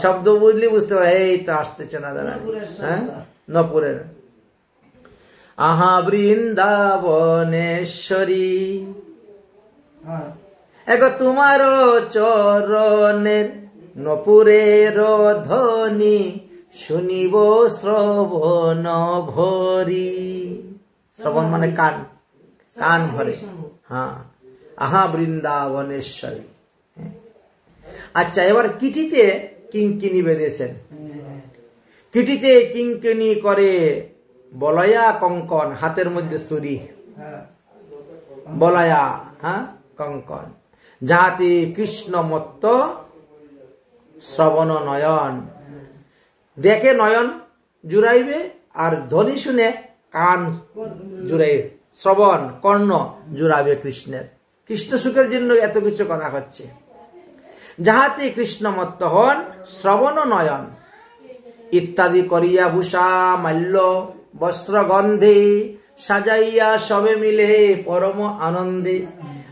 শব্দ বুঝলি বুঝতে পারে এই তো আসতেছে রাধারানী, হ্যাঁ, নপুরের। আহা বৃন্দাবনেশ্বরী, এক তোমার চরণের নপুরের ধ্বনি শুনিব শ্রবণ ভরি। শ্রবণ মানে কান, কান ভরে। হ্যাঁ, আহা বৃন্দাবনেশ্বরী। আচ্ছা, এবার কিটিতে কিঙ্কিনি বেঁধেছেন, কিটিতে কিঙ্কিনি করে বলয়া কঙ্কন, হাতের মধ্যে ছুরি, বলয়া, হ্যাঁ, কঙ্কন, যাহাতে কৃষ্ণ মত্ত শ্রবণ নয়ন। দেখে নয়ন জুড়াইবে আর ধ্বনি শুনে কান জুড়াইবে, শ্রবণ কর্ণ জুড়াবে কৃষ্ণের। কৃষ্ণ সুখের জন্য এত কিছু করা হচ্ছে। যাহাতে কৃষ্ণ মত্ত হন শ্রবণ নয়ন, ইত্যাদি করিয়া ভূষা মাল্য বস্ত্র গন্ধে সাজাইয়া সবে মিলে পরম আনন্দে।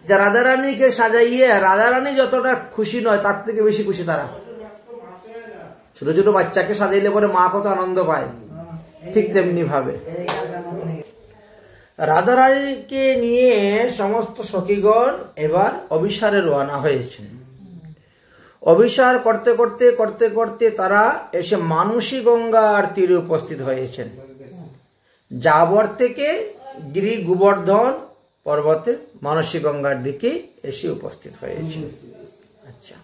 যা রাধারানীকে সাজাইয়ে রাধারানী যতটা খুশি নয় তার থেকে বেশি খুশি তারা। ছোট ছোট বাচ্চাকে সাজাইলে পরে মা কত আনন্দ পায়, ঠিক তেমনি ভাবে রাধারানীকে নিয়ে সমস্ত সখীগণ এবার অভিসারে রওনা হয়েছেন। অভিসার করতে করতে করতে করতে তারা এসে মানসী গঙ্গার তীরে উপস্থিত হয়েছেন। যাবর থেকে গিরি গোবর্ধন পর্বতে মানসী গঙ্গার দিকে এসে উপস্থিত হয়েছে। আচ্ছা,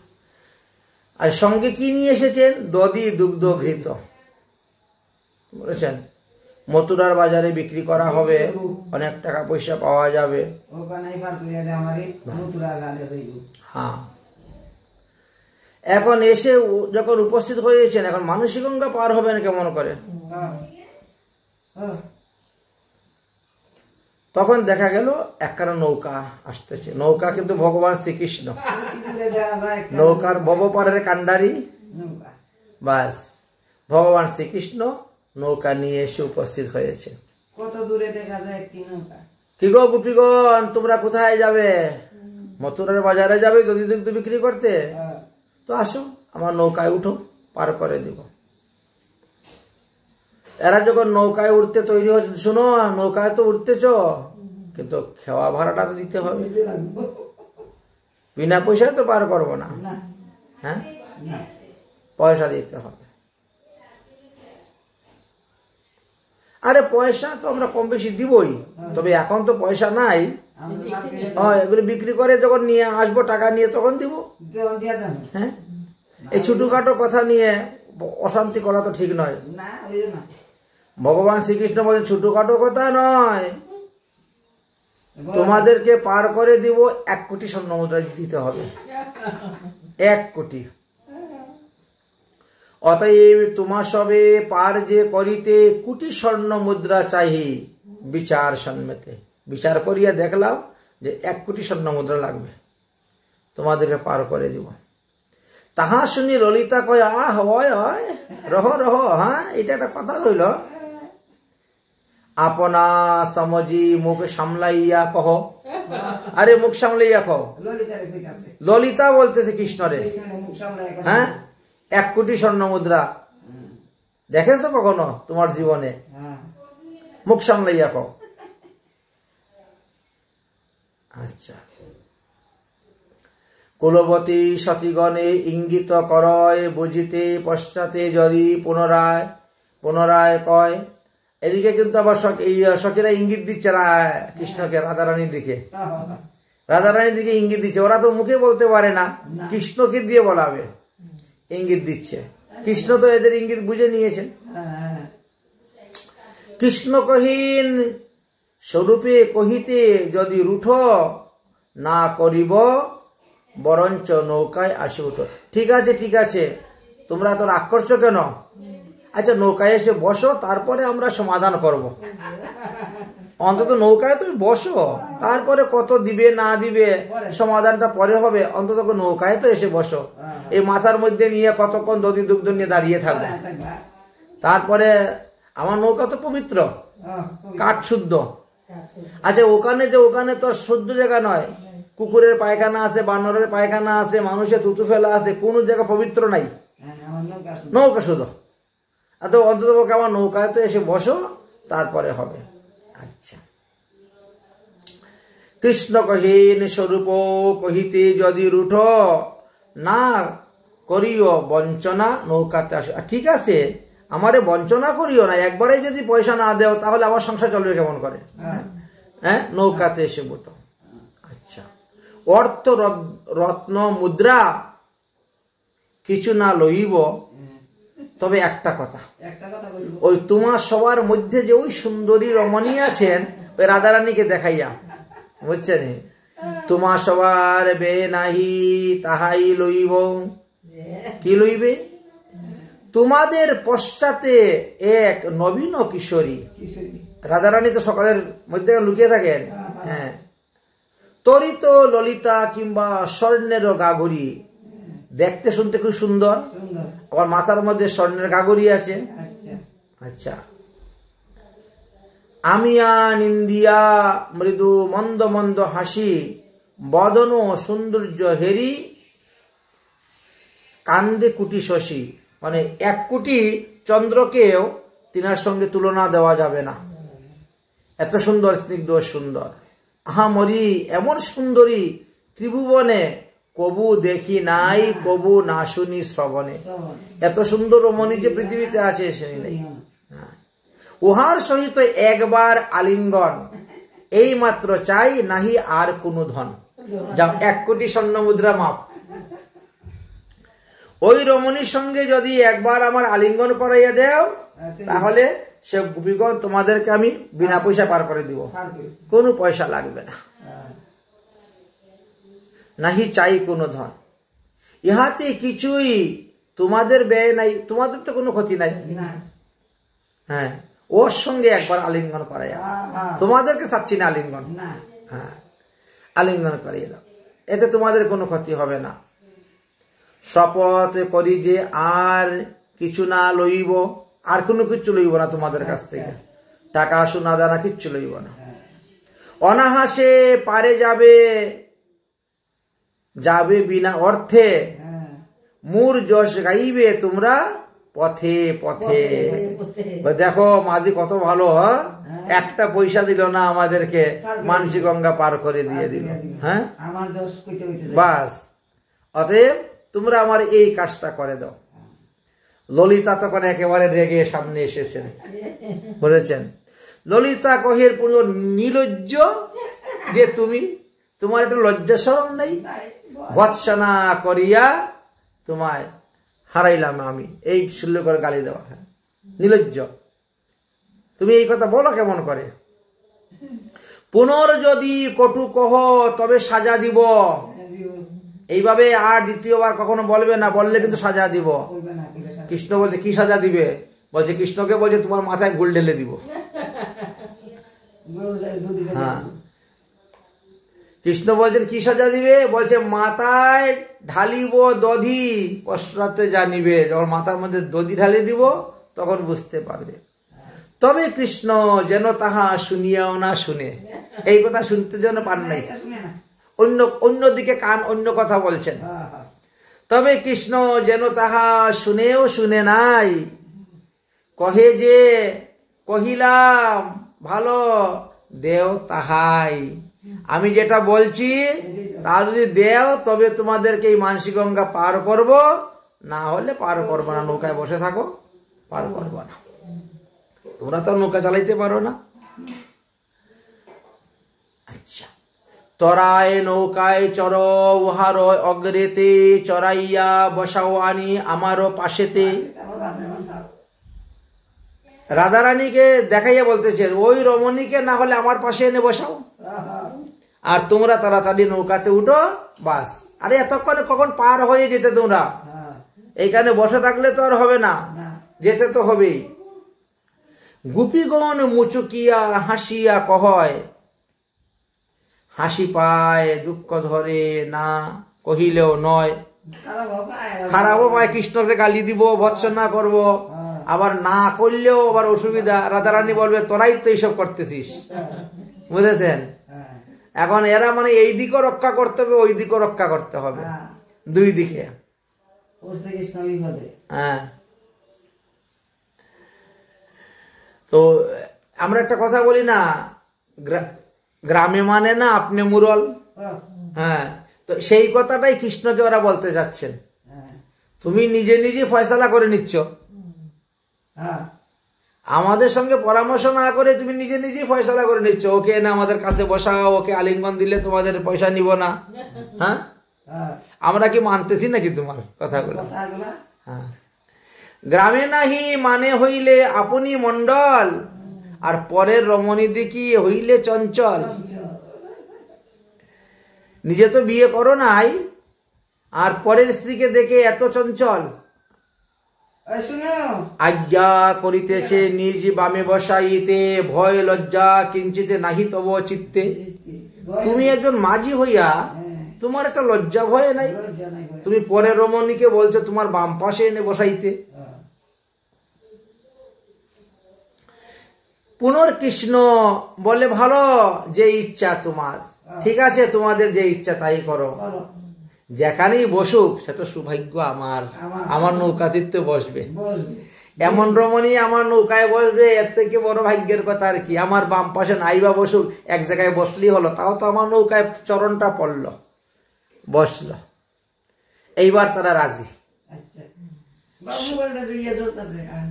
আর সঙ্গে কি নিয়ে এসেছেন? দধি দুগ্ধ ঘৃত বলেছেন। মথুরার বাজারে বিক্রি করা হবে, অনেক টাকা পয়সা পাওয়া যাবে। হ্যাঁ, এখন এসে যখন উপস্থিত হয়েছেন, এখন মানসী গঙ্গা পার হবেন কেমন করে? তখন দেখা গেল একখানা নৌকা আসতেছে। নৌকা কিন্তু ভগবান শ্রীকৃষ্ণ, নৌকার ভবপারের কান্ডারি বাস ভগবান শ্রীকৃষ্ণ নৌকা নিয়ে এসে উপস্থিত হয়েছে। কত দূরে দেখা যায় একটি নৌকা। কি গো গোপীগণ, তোমরা কোথায় যাবে? মথুরার বাজারে যাবে দধি দুগ্ধ বিক্রি করতে? তো আসো, আমার নৌকায় উঠো, পার করে দিব। এরা যখন নৌকায় উঠতে তৈরি হচ্ছে, শোনো নৌকায় তো উঠতেছ, কিন্তু খাওয়া ভাড়াটা তো দিতে হবে, বিনা পয়সায় তো পার করবো না, হ্যাঁ, পয়সা দিতে হবে। আরে পয়সা তো আমরা কম বেশি দিবই, তবে এখন তো পয়সা নাই, এগুলো বিক্রি করে যখন নিয়ে আসবো টাকা নিয়ে তখন দিব। হ্যাঁ, এই ছোটখাটো কথা নিয়ে অশান্তি করা তো ঠিক নয়। ভগবান শ্রীকৃষ্ণ বলেন ছোটখাটো কথা নয়, তোমাদেরকে পার করে দিব 1 কোটি স্বর্ণ মুদ্রা দিতে হবে, 1 কোটি। অতএব তোমার সবে পার যে করিতে কোটি স্বর্ণ মুদ্রা চাহি বিচার সন্মতে। বিচার করিয়া দেখলাম যে 1 কোটি স্বর্ণ মুদ্রা লাগবে, তোমাদেরকে পার করে দিব। তাহা শুনি ললিতা কয়, আহ হয় হয়, রহ রহ, হ্যাঁ, এটা একটা কথা হইল। আপনা সমজি মুখ সামলাইয়া কহ। আরে মুখ সামলাইয়া কহ, ললিতা বলতেছে কৃষ্ণরে। হ্যাঁ, 1 কোটি স্বর্ণ মুদ্রা দেখেছো কখনো তোমার জীবনে? মুখ সামলাইয়া কহ। আচ্ছা, কুলবতী সতীগণে ইঙ্গিত করয় বুঝিতে পশ্চাতে যদি পুনরায় পুনরায় কয়। এদিকে কিন্তু আবার সখীরা ইঙ্গিত দিচ্ছে কৃষ্ণকে, রাধারানীর দিকে, রাধারানীর দিকে ইঙ্গিত দিচ্ছে। ওরা তো মুখে বলতে পারে না, কৃষ্ণকে দিয়ে বলাবে, ইঙ্গিত দিচ্ছে। কৃষ্ণ তো এদের ইঙ্গিত বুঝে নিয়েছেন। কৃষ্ণ কহিন স্বরূপে কহিতে যদি রুঠ না করিব বরঞ্চ নৌকায় আসি উঠো। ঠিক আছে ঠিক আছে, তোমরা তো রাগ করছো কেন? আচ্ছা নৌকায় এসে বসো, তারপরে আমরা সমাধান করব। অন্তত নৌকায় তুমি বসো, তারপরে কত দিবে না দিবে সমাধানটা পরে হবে। অন্তত নৌকায় তো এসে বসো, এই মাথার মধ্যে নিয়ে কতক্ষণ দধি দুগ্ধ নিয়ে দাঁড়িয়ে থাকবে। তারপরে আমার নৌকা তো পবিত্র, কাঠ শুদ্ধ। আচ্ছা ওখানে তো শুদ্ধ জায়গা নয়, কুকুরের পায়খানা আছে, বানরের পায়খানা আছে, মানুষের থুতু ফেলা আছে, কোন জায়গা পবিত্র নাই, নৌকা শুদ্ধ। অন্তত আমার নৌকায় তো এসে বসো, তারপরে হবে। আচ্ছা, কৃষ্ণ কহিন স্বরূপ কহিতে যদি রুঠ না করিও বঞ্চনা নৌকাতে আসো। ঠিক আছে, আমারে বঞ্চনা করিও না, একবারে যদি পয়সা না দেও তাহলে আমার সংসার চলবে কেমন করে? হ্যাঁ, নৌকাতে এসে বসো। আচ্ছা, অর্থ রত্ন মুদ্রা কিছু না লইব, তবে একটা কথা, ওই তোমার সবার মধ্যে যে ওই সুন্দরী রমণী আছেন, ওই রাধারানীকে দেখাইয়া, বুঝছেন? তোমার সবার বে নাহি তাহাই লইব। কি লইবে? তোমাদের পশ্চাতে এক নবীন কিশোরী। রাধারানী তো সকালের মধ্যে লুকিয়ে থাকেন। হ্যাঁ, তরিত ললিতা কিংবা স্বর্ণের গাগরি, দেখতে শুনতে খুব সুন্দর, আবার মাথার মধ্যে স্বর্ণের গাগরি আছে। আচ্ছা, আমিয়া নিন্দিয়া মৃদু মন্দ মন্দ হাসি, বদন সৌন্দর্য হেরি কান্দে কুটি শশী। মানে 1 কোটি চন্দ্রকেও তিনার সঙ্গে তুলনা দেওয়া যাবে না, এত সুন্দর, স্নিগ্ধ সুন্দর। আহামরি এমন সুন্দরী ত্রিভুবনে কবু দেখি নাই, কবু না শুনি শ্রবণে। এত সুন্দর রমণী যে পৃথিবীতে আছে শুনি নাই। উহার সহিত একবার আলিঙ্গন, এই মাত্র চাই, নাহি আর কোনো ধন। যা 1 কোটি স্বর্ণ মুদ্রা মাপ। ওই রমণীর সঙ্গে যদি একবার আমার আলিঙ্গন করাইয়া দেও, তাহলে সে গোপীগণ তোমাদেরকে আমি বিনা পয়সা পার করে দিব, কোনো পয়সা লাগবে না। নাহি চাই কোনো ধন, ইহাতে কিছুই তোমাদের ব্যয় নাই, তোমাদের তো কোনো ক্ষতি নাই। হ্যাঁ, ওর সঙ্গে একবার আলিঙ্গন করাইয়া, তোমাদেরকে চাচ্ছি না আলিঙ্গন। হ্যাঁ, আলিঙ্গন করিয়ে দাও, এতে তোমাদের কোনো ক্ষতি হবে না। শপথ করি যে আর কিছু না লইব, আর কোনো কিছু লইব না তোমাদের কাছ থেকে, টাকা সোনা দানা কিচ্ছু লইব না। অনাহাসে পারে যাবে বিনা অর্থে, মূর যশ গাইবে তোমরা পথে পথে। দেখো মাঝি কত ভালো, একটা পয়সা দিল না আমাদেরকে, মানসী গঙ্গা পার করে দিয়ে দিল। হ্যাঁ, বাস, অতএব তোমরা আমার এই কাজটা করে দাও। ললিতা তখন একেবারে রেগে সামনে এসেছেন, বলেছেন, ললিতা কহের পুরো নির্লজ্জ যে তুমি, তোমার একটু লজ্জা শরম নেই? ভৎসনা করিয়া তোমায় হারাইলাম আমি, এই শুল্য করে গালি দেওয়া। হ্যাঁ, নির্লজ্জ, তুমি এই কথা বলো কেমন করে? পুনর যদি কটু কহ তবে সাজা দিব। এইভাবে আর দ্বিতীয়বার কখনো বলবে না, বললে কিন্তু সাজা দিব। কৃষ্ণ বলছে কি সাজা দিবে? বলছে কৃষ্ণকে বলছে তোমার মাথায় গোল ঢেলে দিব। হ্যাঁ, কৃষ্ণ বলছেন কি সাজা দিবে? বলছে মাথায় ঢালিব দধি পশ্চাতে জানিবে। যখন মাথার মধ্যে দধি ঢালি দিব তখন বুঝতে পারবে। তবে কৃষ্ণ যেন তাহা শুনিয়াও না শুনে, এই কথা শুনতে যেন পান নাই, অন্যদিকে কান অন্য কথা বলছেন। তবে কৃষ্ণ যেন তাহা শুনেও শুনে নাই, কহে যে কহিলাম ভালো দেও তাহাই। আমি যেটা বলছি তা যদি দেও তবে তোমাদেরকে এই মানসী গঙ্গা পার করব, না হলে পার করবো না। নৌকায় বসে থাকো, পার করবো না। তোমরা তো নৌকা চালাইতে পারো না। আচ্ছা, তরায় নৌকায় চর, উহার অগ্রেতে চড়াইয়া বসাও আনি আমারও পাশেতে। রাধারানীকে দেখাইয়া বলতেছেন, ওই রমণীকে না হলে আমার পাশে এনে বসাও, আর তোমরা তাড়াতাড়ি নৌকাতে উঠো, বাস। আরে এতক্ষণে কখন পার হয়ে যেতে তোমরা, এইখানে বসে থাকলে তো আর হবে না। যেতে তো হবেই। গোপীগণ মুচুকিয়া হাসিয়া কহয়, হাসি পায় দুঃখ ধরে না কহিলেও নয়। খারাপও পায়, কৃষ্ণকে গালি দিব, ভৎসনা করব, আবার না করলেও আবার অসুবিধা। রাধারানী বলবে তোরাই তো এইসব করতেছিস, বুঝেছেন? এখন এরা মানে এই দিকও রক্ষা করতে হবে, ওই দিকও রক্ষা করতে হবে, দুই দিকে। হ্যাঁ, তো আমরা একটা কথা বলি না, গ্রামে মানে না আপনি মুরল। হ্যাঁ, তো সেই কথাটাই কৃষ্ণকে ওরা বলতে যাচ্ছেন, তুমি নিজে নিজে ফয়সালা করে নিচ্ছ, আমাদের সঙ্গে পরামর্শ না করে তুমি নিজে নিজে ফয়সালা করে নিচ্ছ। ওকে না আমাদের কাছে বসাও, ওকে আলিঙ্গন দিলে তোমাদের পয়সা নিব না। হ্যাঁ, আমরা কি মানতেছি নাকি তোমার কথাগুলো? হ্যাঁ, গ্রামে নাহি মানে হইলে আপনি মন্ডল, আর পরের রমণী দেখি হইলে চঞ্চল। নিজে তো বিয়ে করো নাই, আর পরের স্ত্রীকে দেখে এত চঞ্চল। আজ্ঞা করিতেছে নিজ বামে বসাইতে, ভয় লজ্জা কিঞ্চিতে নাহি তব চিত্তে। তুমি একজন মাঝি হইয়া তোমার একটা লজ্জা ভয় নাই, তুমি পরের রমণীকে বলছো তোমার বাম পাশে এনে বসাইতে। পুনর্কৃষ্ণ বলে ভালো, যে ইচ্ছা তোমার, ঠিক আছে, তোমাদের যে ইচ্ছা তাই করো, যেখানেই বসুক সে তো সৌভাগ্য আমার, আমার নৌকাতীতে বসবে, এমন রমণী আমার নৌকায় বসবে, এর থেকে বড় ভাগ্যের কথা আর কি। আমার বাম পাশে নাইবা বসুক, এক জায়গায় বসলেই হলো, তাও তো আমার নৌকায় চরণটা পড়ল, বসলো। এইবার তারা রাজি,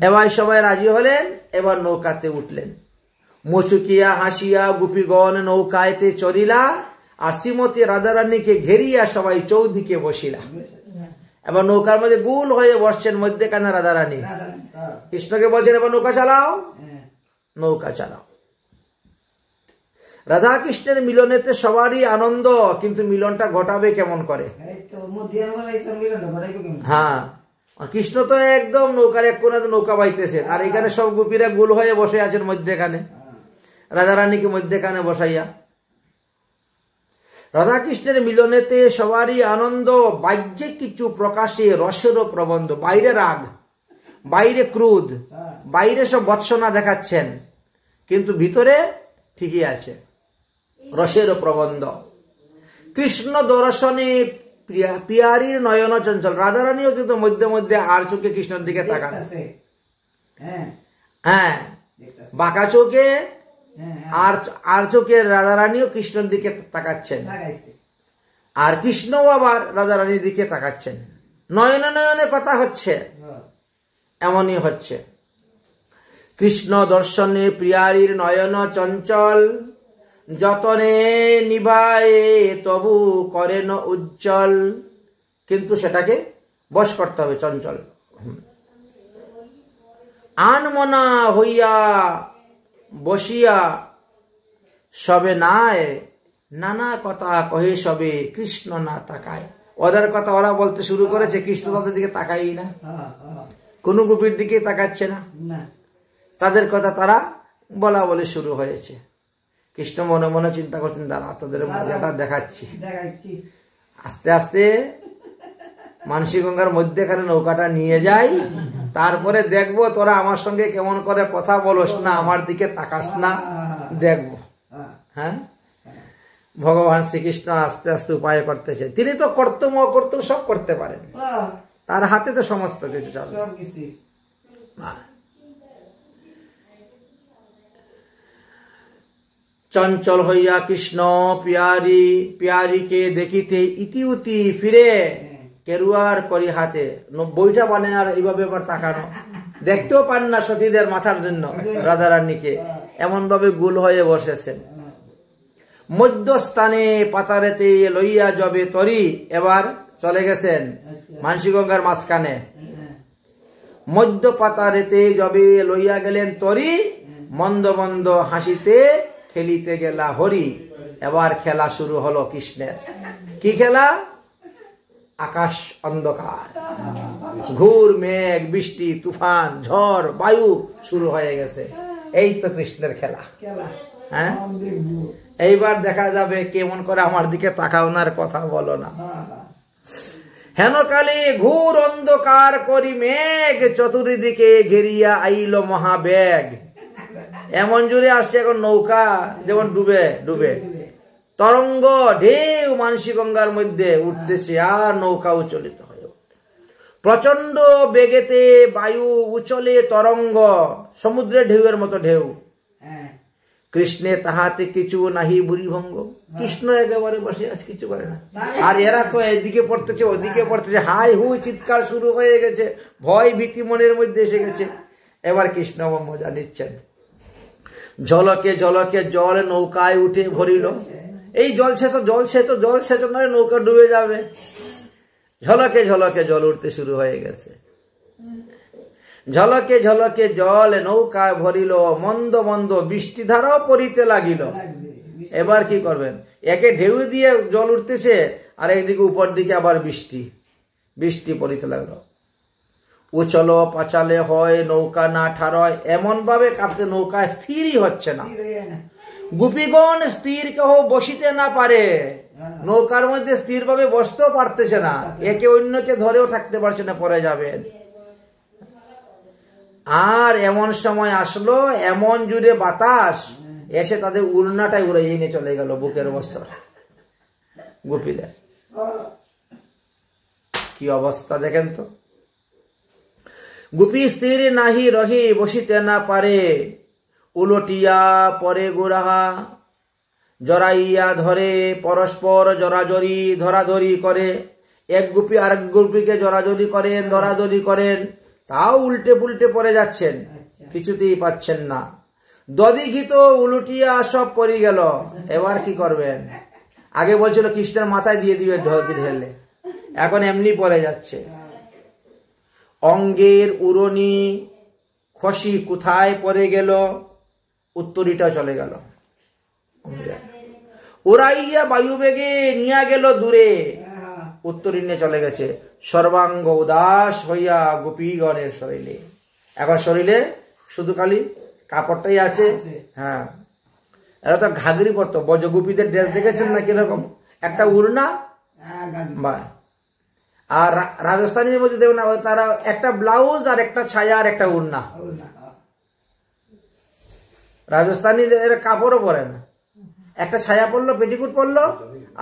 এবার সবাই রাজি হলেন, এবার নৌকাতে উঠলেন। মুচুকিয়া হাসিয়া গোপীগণ নৌকায়তে চড়িলা, আর শ্রীমতী রাধারানীকে ঘেরিয়া সবাই চৌদিকে বসিলা। এবার নৌকার মধ্যে গুল হয়ে বসছেন মধ্যেখানে রাধারানী। কৃষ্ণকে বলছেন এবার নৌকা চালাও, নৌকা চালাও। রাধা কৃষ্ণের মিলনেতে সবারই আনন্দ, কিন্তু মিলনটা ঘটাবে কেমন করে? হ্যাঁ, কৃষ্ণ তো একদম নৌকার এক কোণে নৌকা বাইতেছেন, আর এখানে সব গোপীরা গোল হয়ে বসে আছেন মধ্যেখানে, রাধারানীকে মধ্যেখানে বসাইয়া। রাধা কৃষ্ণের মিলনেতে সবারই আনন্দ, বাহ্যে কিছু প্রকাশে রসেরও প্রবন্ধ। বাইরে রাগ, বাইরে ক্রোধ, বাইরে সব বৎসনা দেখাচ্ছেন, কিন্তু ভিতরে ঠিকই আছে, রসেরও প্রবন্ধ। কৃষ্ণ দর্শনে পিয়ারির নয়ন চঞ্চল। রাধারানীও কিন্তু মধ্যে মধ্যে আর চোখে কৃষ্ণের দিকে তাকান। হ্যাঁ, বাঁকা চোখে আর চোখে রাধারানীও কৃষ্ণের দিকে তাকাচ্ছেন, আর কৃষ্ণও আবার রাধারানীর দিকে তাকাচ্ছেন। নয়নে নয়নে কথা হচ্ছে, এমনই হচ্ছে। কৃষ্ণ দর্শনে প্রিয়ারির নয়ন চঞ্চল, যতনে নিভায় তবু করেন উজ্জ্বল। কিন্তু সেটাকে বশ করতে হবে, চঞ্চল। আনমনা হইয়া বসিয়া সবে নাই, নানা কথা কহে সবে কৃষ্ণ না তাকায়। ওদের কথা ওরা বলতে শুরু করেছে, কৃষ্ণ তাদের দিকে তাকাই না, কোন গোপীর দিকে তাকাচ্ছে না, তাদের কথা তারা বলা বলে শুরু হয়েছে। কৃষ্ণ মনে মনে চিন্তা করছেন, দাঁড়া তোদের মজাটা দেখাচ্ছি। আস্তে আস্তে মানসী গঙ্গার মধ্যেখানে নৌকাটা নিয়ে যাই, তারপরে দেখবো তোরা আমার সঙ্গে কেমন করে কথা বলস না, আমার দিকে তাকাস না, দেখবো। হ্যাঁ, ভগবান শ্রীকৃষ্ণ আস্তে আস্তে উপায় করতেছে। তিনি তো কর্তব্য অকর্তব্য সব করতে পারেন, তার হাতে তো সমস্ত কিছু চলে। চঞ্চল হইয়া কৃষ্ণ পিয়ারিকে দেখিতে ইতি উতি ফিরে কেরুয়ার করি হাতে। বইটা বানেন আর এইভাবে এবার তাকানো, দেখতেও পান না সতীদের মাথার জন্য রাধারানীকে, এমন ভাবে গোল হয়ে বসেছেন। মধ্যস্থানে পাতারেতে লইয়া যাবে তরি, এবার চলে গেছেন মানসী গঙ্গার মাঝখানে। মধ্য পাতারেতে যাবে লইয়া গেলেন তরি, মন্দ মন্দ হাসিতে খেলিতে গেলা হরি। এবার খেলা শুরু হলো কৃষ্ণের। কি খেলা? আকাশ অন্ধকার, ঘুর মেঘ, বৃষ্টি, তুফান, ঝড়, বায়ু শুরু হয়ে গেছে। এই তো কৃষ্ণের খেলা। হ্যাঁ, এইবার দেখা যাবে কেমন করে আমার দিকে তাকাওনার কথা বলো না। হেনকালে ঘোর অন্ধকার করি মেঘ, চতুর্দিকে ঘেরিয়া আইল মহাবেগ। এমন জোরে আসছে এখন নৌকা যেমন ডুবে ডুবে, তরঙ্গ ঢেউ মানসী গঙ্গার মধ্যে উঠতেছে, আর নৌকা উচ্চলিত হয়ে প্রচন্ড বেগেতে বায়ু উচলে তরঙ্গ, সমুদ্রের ঢেউয়ের মতো ঢেউ। কৃষ্ণে তাহাতে কিছু নাহি বুড়িভঙ্গ। কৃষ্ণ একেবারে বসে আছে, কিছু করে না। আর এরা তো এদিকে পড়তেছে ওদিকে পড়তেছে, হাই হুই চিৎকার শুরু হয়ে গেছে, ভয় ভীতি মনের মধ্যে এসে গেছে। এবার কৃষ্ণ মজা নিচ্ছেন। ঝলকে ঝলকে জল নৌকায় উঠে ভরিল। এই জল সেচ নয়, নৌকা ডুবে যাবে। ঝলকে ঝলকে জল উঠতে শুরু হয়ে গেছে। ঝলকে ঝলকে জল নৌকায় ভরিল, মন্দ মন্দ বৃষ্টি ধারাও পড়িতে লাগিল। এবার কি করবেন? একে ঢেউ দিয়ে জল উঠতেছে, আর একদিকে উপর দিকে আবার বৃষ্টি বৃষ্টি পড়িতে লাগলো। উচল পাচালে হয় নৌকা না ঠারয়, এমন ভাবে কাঁপতে নৌকা স্থিরই হচ্ছে না। গোপীগণ স্থির কেহ বসিতে না পারে, নৌকার মধ্যে স্থির ভাবে বসতেও পারতেছে না, একে অন্যকে ধরেও থাকতে পারছে না, পরে যাবেন। আর এমন সময় আসলো, এমন জুড়ে বাতাস এসে তাদের উড়নাটাই উড়িয়ে নিয়ে চলে গেল, বুকের বস্ত্র গোপীদের। কি অবস্থা দেখেন তো। গোপী স্থির নাহি রহি, বসিতে না পারে, উলটিয়া পরে গোরাহা, জড়াইয়া ধরে পরস্পর জড়াজড়ি ধরাধরি করে। এক গোপী আরেক গোপীকে জড়াজড়ি করেন, ধরাধরি করেন, তাও উল্টে পুল্টে পড়ে যাচ্ছেন, কিছুতেই পাচ্ছেন না। দধিঘিত উলটিয়া সব পড়ে গেল। এবার কি করবেন? আগে বলছিল কৃষ্ণের মাথায় দিয়ে দিবে দধি ঢেলে, এখন এমনি পড়ে যাচ্ছে। অঙ্গের উড়নি খসি কোথায় পড়ে গেল, উত্তরীটা চলে গেল। উড়াইয়া বায়ু বেগে নিয়ে গেল দূরে, উত্তরী নিয়ে চলে গেছে। সর্বাঙ্গ উদাস হইয়া গোপীগণের শরীরে, এখন শরীরে শুধু খালি কাপড়টাই আছে। হ্যাঁ, এরা তো ঘাগরি পরতো, ব্রজগোপীদের ড্রেস দেখেছেন না কিরকম, একটা উড়না বা, আর রাজস্থানীর মধ্যে দেখুন তারা একটা ব্লাউজ আর একটা ছায়া আর একটা উড়না। রাজস্থানী কাপড়ও পরে না, একটা ছায়া পরলো, পেটিকুট পরলো,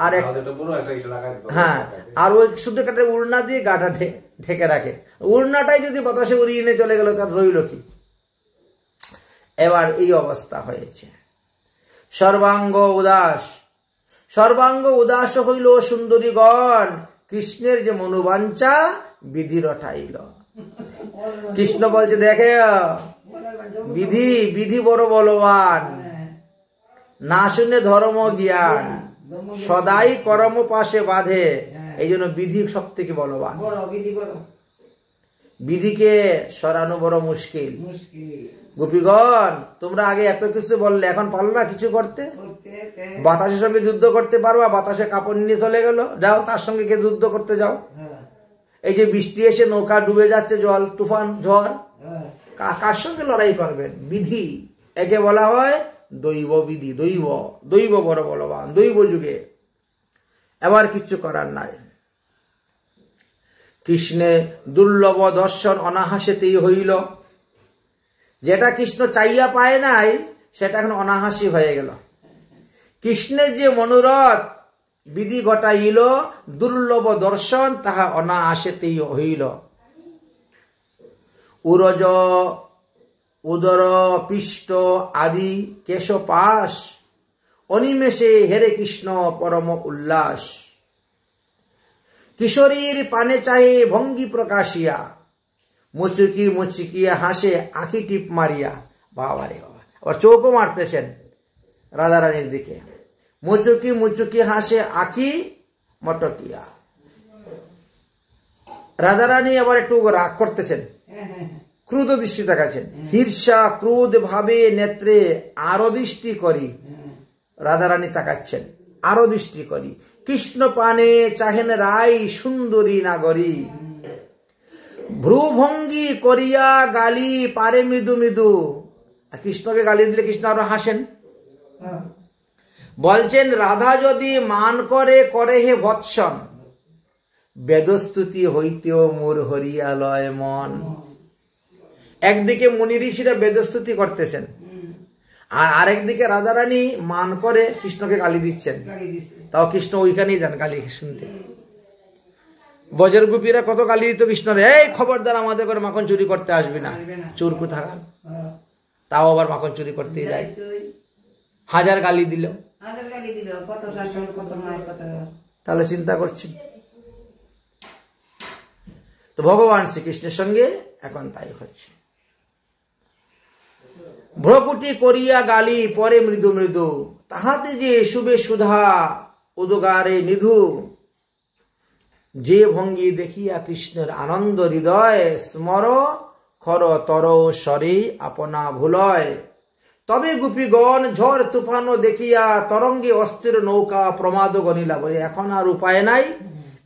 আর হ্যাঁ, আর ওই শুধু একটা উড়না দিয়ে গাটা ঢেকে রাখে। উড়নাটাই যদি বাতাসে উড়িয়ে নিয়ে চলে গেল, তার রইল কি? এবার এই অবস্থা হয়েছে। সর্বাঙ্গ উদাস, সর্বাঙ্গ উদাস হইল সুন্দরীগণ, কৃষ্ণের যে মনোবাঞ্ছা বিধি রটাইল। কৃষ্ণ বলছে দেখে বিধি, বিধি বড় বলবান, না শুনে ধর্ম জ্ঞান, সদাই কর্ম পাশে বাঁধে। এই জন্য বিধি সব থেকে বলবান। বিধিকে সরানো বড় মুশকিল। গোপীগণ তোমরা আগে এত কিছু বললে, এখন পারলো না কিছু করতে? বাতাসের সঙ্গে যুদ্ধ করতে পারবা? বাতাসে কাপড় নিয়ে চলে গেল, যাও তার সঙ্গে কে যুদ্ধ করতে যাও। এই যে বৃষ্টি এসে নৌকা ডুবে যাচ্ছে, জল তুফান ঝড়, কার সঙ্গে লড়াই করবেন? বিধি, একে বলা হয় দৈব বিধি। দৈব, দৈব বড় বলবান, দৈব যুগে। এবার কিচ্ছু করার নাই। কৃষ্ণে দুর্লভ দর্শন অনাহাসেতেই হইল। যেটা কৃষ্ণ চাইয়া পায় নাই, সেটা এখন অনাহাসি হয়ে গেল। কৃষ্ণের যে মনোরথ বিধি ঘটাইল, দুর্লভ দর্শন তাহা অনায়াসেতেই হইল। উরজ উদর পৃষ্ঠ আদি কেশ পাশ, অনিমেষে হেরে কৃষ্ণ পরম উল্লাস। কিশোরীর পানে চাহে ভঙ্গি প্রকাশিয়া, মুচুকি মুচুকিয়া হাসে আঁখি টিপ মারিয়া। বাবা রে বাবা, আবার চোখও মারতেছেন রাধারানীর দিকে। মুচুকি মুচুকি হাসে আঁখি মটকিয়া। রাধারানী আবার একটু রাগ করতেছেন, ক্রুদ্ধ দৃষ্টি দেখাচ্ছেন। হির্ষা ক্রোধ ভাবে নেত্রে আরো দৃষ্টি করি রাধারানী তাকাচ্ছেন। আরো দৃষ্টি করি। কৃষ্ণ পানে চাহেন রাই সুন্দরী নাগরী, ভ্রুভঙ্গি করিয়া গালি পারে মৃদু মৃদু। কৃষ্ণকে গালি দিলে কৃষ্ণ আরো হাসেন। বলছেন রাধা যদি মান করে করে হে ভৎসন, বেদস্তুতি হইতেও মোর হরিয়ালয় মন। একদিকে মুনি ঋষিরা বেদস্তুতি করতেছেন, আর আরেকদিকে রাধারানী মান করে কৃষ্ণকে গালি দিচ্ছেন। তাও কৃষ্ণ ওইখানেই যান গালি শুনতে। বজের গোপীরা কত গালি দিত কৃষ্ণরে, এই খবরদার আমাদের করে মাখন চুরি করতে আসবি না, চোর কোথাকার। তাও আবার মাখন চুরি করতে যায়, হাজার গালি দিল। তাহলে চিন্তা করছি। তো ভগবান শ্রীকৃষ্ণের সঙ্গে এখন তাই হচ্ছে। ভ্রকুটি করিয়া গালি পরে মৃদু মৃদু, তাহাতে যে শুভে সুধা উদগারে নিধু। যে ভঙ্গি দেখিয়া কৃষ্ণের আনন্দ হৃদয়, স্মর খর তর স্বরে আপনা ভুলয়। তবে গোপীগণ ঝড় তুফানও দেখিয়া তরঙ্গে অস্থির নৌকা প্রমাদ গণিলা। বলে এখন আর উপায় নাই,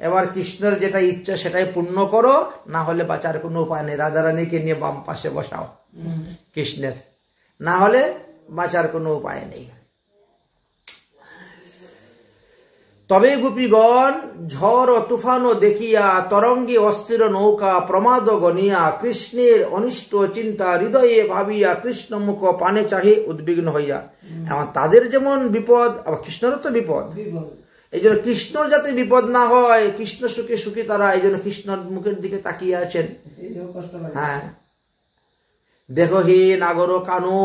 এবার কৃষ্ণের যেটা ইচ্ছা সেটাই পূর্ণ করো, না হলে বাঁচার কোনো উপায় নেই। রাধারানীকে নিয়ে বাম পাশে বসাও কৃষ্ণের, না হলে বাঁচার কোনো উপায় নেই। তবে গোপীগণ ঝড় ও তুফানও দেখিয়া তরঙ্গে অস্থির নৌকা প্রমাদ গনিয়া, কৃষ্ণের অনিষ্ট চিন্তা হৃদয়ে ভাবিয়া কৃষ্ণ মুখ পানে চাহে উদ্বিগ্ন হইয়া। এমন তাদের যেমন বিপদ, আবার কৃষ্ণেরও তো বিপদ। এই জন্য কৃষ্ণর যাতে বিপদ না হয়, কৃষ্ণ সুখে সুখী তারা, এই জন্য কৃষ্ণর মুখের দিকে তাকিয়ে আছেন। হ্যাঁ, দেখো হে নাগর কানু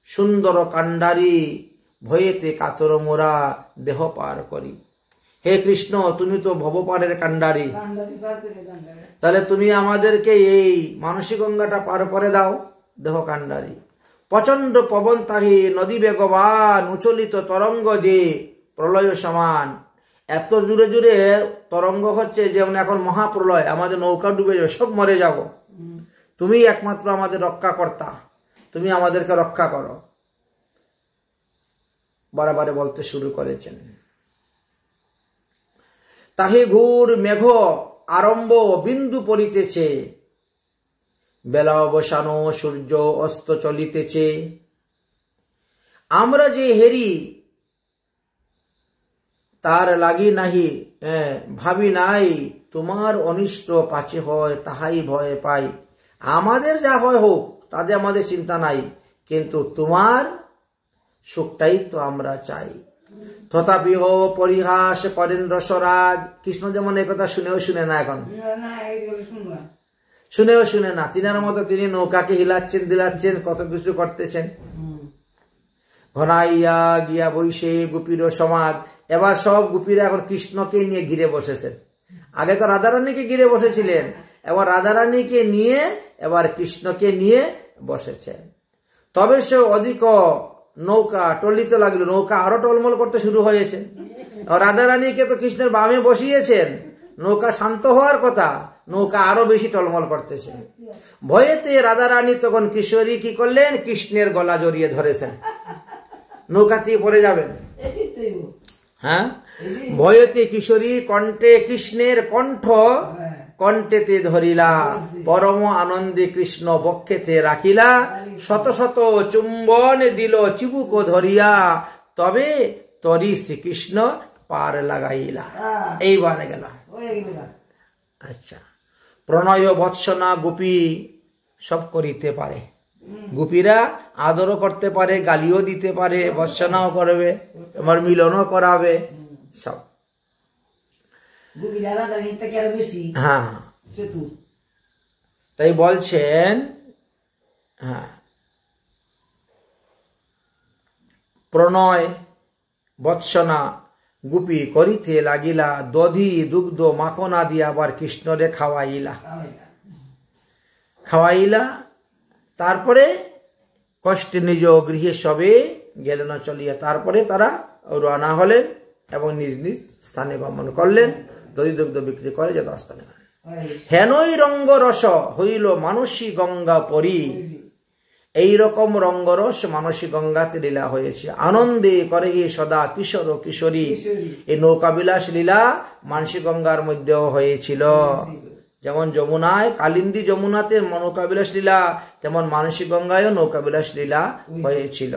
সুন্দর কান্ডারি, ভয়েতে কাতর মোরা দেহ পার করি। হে কৃষ্ণ, তুমি তো ভবপারের কান্ডারি, তাহলে তুমি আমাদেরকে এই মানসিক গঙ্গাটা পার করে দাও। দেহ কান্ডারি প্রচন্ড পবন তাহি নদী বেগবান, উচলিত তরঙ্গ যে প্রলয় সমান। এত জুড়ে জুড়ে তরঙ্গ হচ্ছে, যেমন এখন মহাপ্রলয়, আমাদের নৌকা ডুবে যাবে, সব মরে যাব। তুমি একমাত্র আমাদের রক্ষাকর্তা, তুমি আমাদেরকে রক্ষা করো। বারে বলতে শুরু করেছেন। তাহে ঘুর মেঘ আরম্ভ বিন্দু পড়িতেছে, বেলা অবসানো সূর্য অস্ত চলিতেছে। আমরা যে হেরি তার লাগি নাহি, ভাবি নাই তোমার অনিষ্ট পাছে হয় তাহাই ভয় পাই। আমাদের যা হয় হোক, তাতে আমাদের চিন্তা নাই, কিন্তু তোমার সুখটাই তো আমরা চাই। তথাপি হো পরিহাস করেন রসরাজ। কৃষ্ণ যেমন একথা শুনেও শুনে না, এখন শুনেও শুনে না। তিনার মতো তিনি নৌকাকে হিলাচ্ছেন দিলাচ্ছেন, কত কিছু করতেছেন। ঘনাইয়া গিয়া বৈশে গোপীর সমাজ। এবার সব গোপীরা এখন কৃষ্ণকে নিয়ে ঘিরে বসেছেন। আগে তো রাধারানীকে ঘিরে বসেছিলেন, এবার রাধারানীকে নিয়ে এবার কৃষ্ণকে নিয়ে বসেছেন। তবে সে অধিক নৌকা টলিতে লাগলো, নৌকা আরো টলমল করতে শুরু হয়েছে। রাধারানীকে তো কৃষ্ণের বামে বসিয়েছেন, নৌকা শান্ত হওয়ার কথা, নৌকা আরো বেশি টলমল করতেছে। ভয়েতে রাধারানী তখন কিশোরী কি করলেন, কৃষ্ণের গলা জড়িয়ে ধরেছেন, নৌকা থেকে পড়ে যাবেন। হ্যাঁ, ভয়েতে কিশোরী কণ্ঠে কৃষ্ণের কণ্ঠ কণ্ঠেতে ধরিলা, পরম আনন্দে কৃষ্ণ বক্ষেতে রাখিলা। শত শত চুম্বন দিল চিবুক ধরিয়া, তবে তরি শ্রীকৃষ্ণ পার লাগাইলা। এইবার গেল। আচ্ছা, প্রণয় বৎসনা গোপী সব করিতে পারে। গোপীরা আদরও করতে পারে, গালিও দিতে পারে, বৎসনাও করবে, আমার মিলনও করাবে, সব। হ্যাঁ, তাই বলছেন। হ্যাঁ, প্রণয় বৎসনা গোপী করিতে লাগিলা, দধি দুগ্ধ মাখন আদি আবার কৃষ্ণরে খাওয়াইলা। তারপরে কষ্টে নিজ গৃহে সবে গেল না চলিয়া। তারপরে তারা রওনা হলেন এবং নিজ নিজ স্থানে গমন করলেন, দধি দুগ্ধ বিক্রি করে যথাস্থানে। হেনই রঙ্গ রস হইল মানসী গঙ্গা পরি, এই রকম রঙ্গরস মানসী গঙ্গাতে লীলা হয়েছে। আনন্দে করে সদা কিশোর কিশোরী, এই নৌকাবিলাস লীলা মানসী গঙ্গার মধ্যেও হয়েছিল। যেমন যমুনায় কালিন্দী যমুনাতে নৌকাবিলাস লীলা, তেমন মানসী গঙ্গায়ও নৌকাবিলাস লীলা হয়েছিল।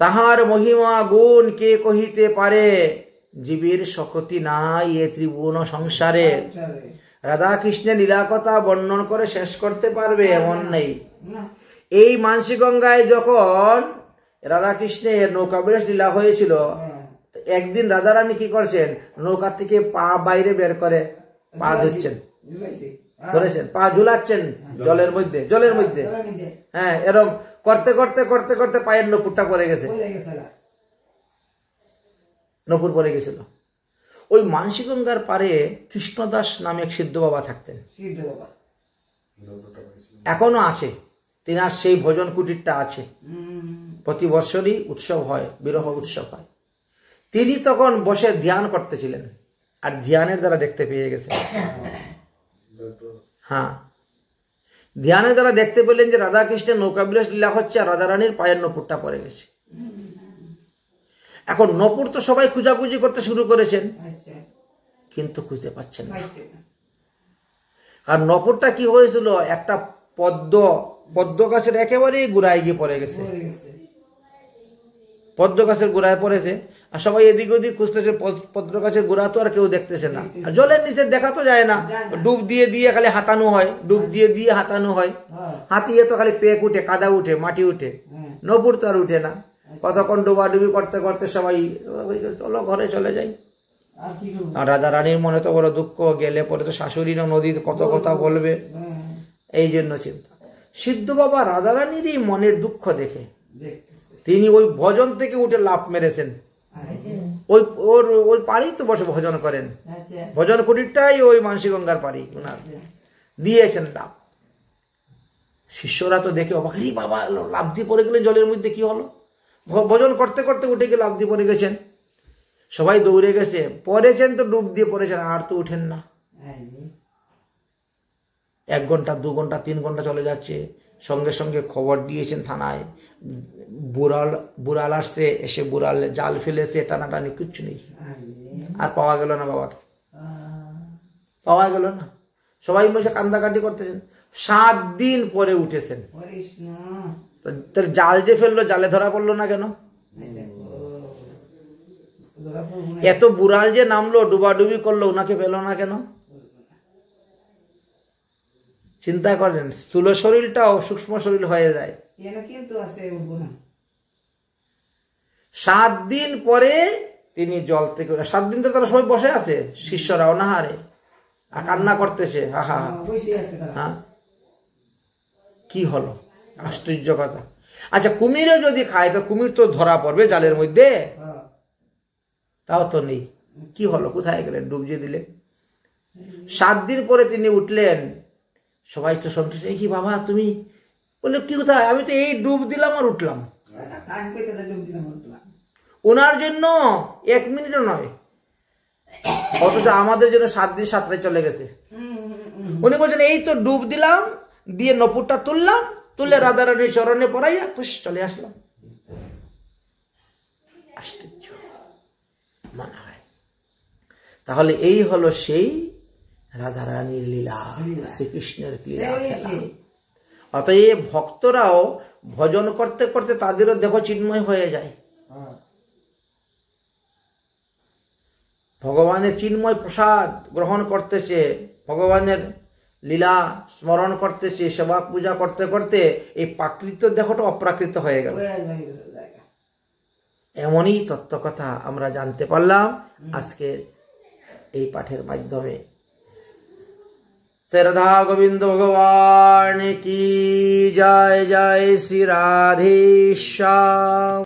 তাহার মহিমা গুণ কে কহিতে পারে, জীবের শক্তি নাই এ ত্রিভুবন সংসারে। রাধা কৃষ্ণের লীলা কথা বর্ণন করে শেষ করতে পারবে এমন নেই। এই মানসী গঙ্গায় যখন রাধা কৃষ্ণের নৌকাবিলাস লীলা হয়েছিল, একদিন রাধারানী কি করছেন, নৌকা থেকে পা বাইরে বের করে পা ধুচ্ছেন, করেছেন, পা ঝুলাচ্ছেন জলের মধ্যে, জলের মধ্যে। হ্যাঁ, এরকম করতে করতে করতে করতে পায়ের নপুরটা পড়ে গেছে, নপুর পড়ে গেছিল। ওই মানসী গঙ্গার পারে কৃষ্ণদাস নামে এক সিদ্ধ বাবা থাকতেন, এখনো আছে। তিনার সেই ভজন কুটিরটা আছে, প্রতি বছরই উৎসব হয়, বিরহ উৎসব হয়। তিনি তখন বসে ধ্যান করতেছিলেন, আর ধ্যানের দ্বারা দেখতে পেয়ে গেছে। হ্যাঁ, ধ্যানের দ্বারা দেখতে পেলেন যে রাধা কৃষ্ণের নৌকাবিলাস লীলা হচ্ছে, আর রাধারানীর পায়ের নপুরটা পড়ে গেছে। এখন নপুর তো সবাই খুঁজাখুঁজি করতে শুরু করেছেন, কিন্তু খুঁজে পাচ্ছেন না। আর নপুরটা কি হয়েছিল, একটা পদ্ম গাছের একেবারেই গোড়ায় গিয়ে পড়ে গেছে, পদ্ম গাছের গোড়ায় পড়েছে। আর সবাই এদিক ওদিক খুঁজতেছে, পদ্ম গাছের গোড়া তো আর কেউ দেখতেছে না, জলের নিচে দেখা তো যায় না, ডুব দিয়ে দিয়ে খালি হাতানো হয়, ডুব দিয়ে দিয়ে হাতানো হয়। হাতিয়ে তো খালি পেক উঠে, কাদা উঠে, মাটি উঠে, নপুর তো আর উঠে না। কতক্ষণ ডুবাডুবি করতে করতে সবাই চলো ঘরে চলে যাই। আর রাধা রানীর মনে তো বড় দুঃখ, গেলে পরে তো শাশুড়ি না নদীর কত কথা বলবে, এই জন্য চিন্তা। সিদ্ধ বাবা রাধা রানীরই মনের দুঃখ দেখে তিনি ওই ভজন থেকে উঠে লাফ মেরেছেন। ওই পাড়ি তো বসে ভজন করেন, ভজন কুটিরটাই ওই মানসী গঙ্গার পাড়ি, ওনার দিয়েছেন লাভ। শিষ্যরা তো দেখে অবাক, বাবা লাফ দিয়ে পড়ে গেলেন জলের মধ্যে, কি হলো? ভজন করতে করতে উঠে গিয়ে লাফ দিয়ে পড়ে গেছেন। সবাই দৌড়ে গেছে, পড়েছেন তো ডুব দিয়ে পড়েছেন, আর তো উঠেন না। 1 ঘন্টা 2 ঘন্টা 3 ঘন্টা চলে যাচ্ছে। সঙ্গে সঙ্গে খবর দিয়েছেন থানায়, বুড়াল আসছে, এসে বুড়াল জাল ফেলেছে, টানাটানি কিচ্ছু নেই, আর পাওয়া গেল না বাবাকে, পাওয়া গেল না। সবাই বসে কান্দাকাটি করতেছেন। 7 দিন পরে উঠেছেন। তার জাল যে ফেললো, জালে ধরা পড়লো না কেন? এত বুড়াল যে নামলো, ডুবাডুবি করলো, ওনাকে পেল না কেন? চিন্তা করেন, স্থূল শরীরটাও সূক্ষ্ম শরীর হয়ে যায়। 7 দিন পরে তিনি জল থেকে, 7 দিন তো তারা সবাই বসে আছে, শিষ্যরা অনাহারে আর কান্না করতেছে, হ্যাঁ, কি হলো? আশ্চর্য কথা। আচ্ছা, কুমিরও যদি খায় তো কুমির তো ধরা পড়বে জালের মধ্যে, তাও তো নেই। কি হলো? কোথায় গেলেন? ডুবিয়ে দিলেন। 7 দিন পরে তিনি উঠলেন, সবাই তো সন্তুষ্ট। এই কি বাবা তুমি? বললো কি কোথায়? আমি তো এই ডুব দিলাম আর উঠলাম। ওনার জন্য 1 মিনিটও নয়, অথচ আমাদের জন্য 7 দিন 7 রাত চলে গেছে। উনি বলছেন এই তো ডুব দিলাম, দিয়ে নপুরটা তুললাম, তুলে রাধারানীর চরণে পড়াইয়া পুষ চলে আসলাম। আশ্চর্য মনে হয়। তাহলে এই হলো সেই রাধারানীর লীলা, শ্রীকৃষ্ণের লীলা খেলা। অতএব ভক্তরাও ভজন করতে করতে তাদেরও দেহ চিন্ময় হয়ে যায়, ভগবানের চিন্ময় প্রসাদ গ্রহণ করতেছে, ভগবানের লীলা স্মরণ করতেছে, সেবা পূজা করতে করতে এই প্রাকৃত দেহটা অপ্রাকৃত হয়ে গেল। এমনই তত্ত্বকথা আমরা জানতে পারলাম আজকের এই পাঠের মাধ্যমে। রাধা গোবিন্দ ভগবান কি জয়, জয় শ্রী রাধেশ্যাম।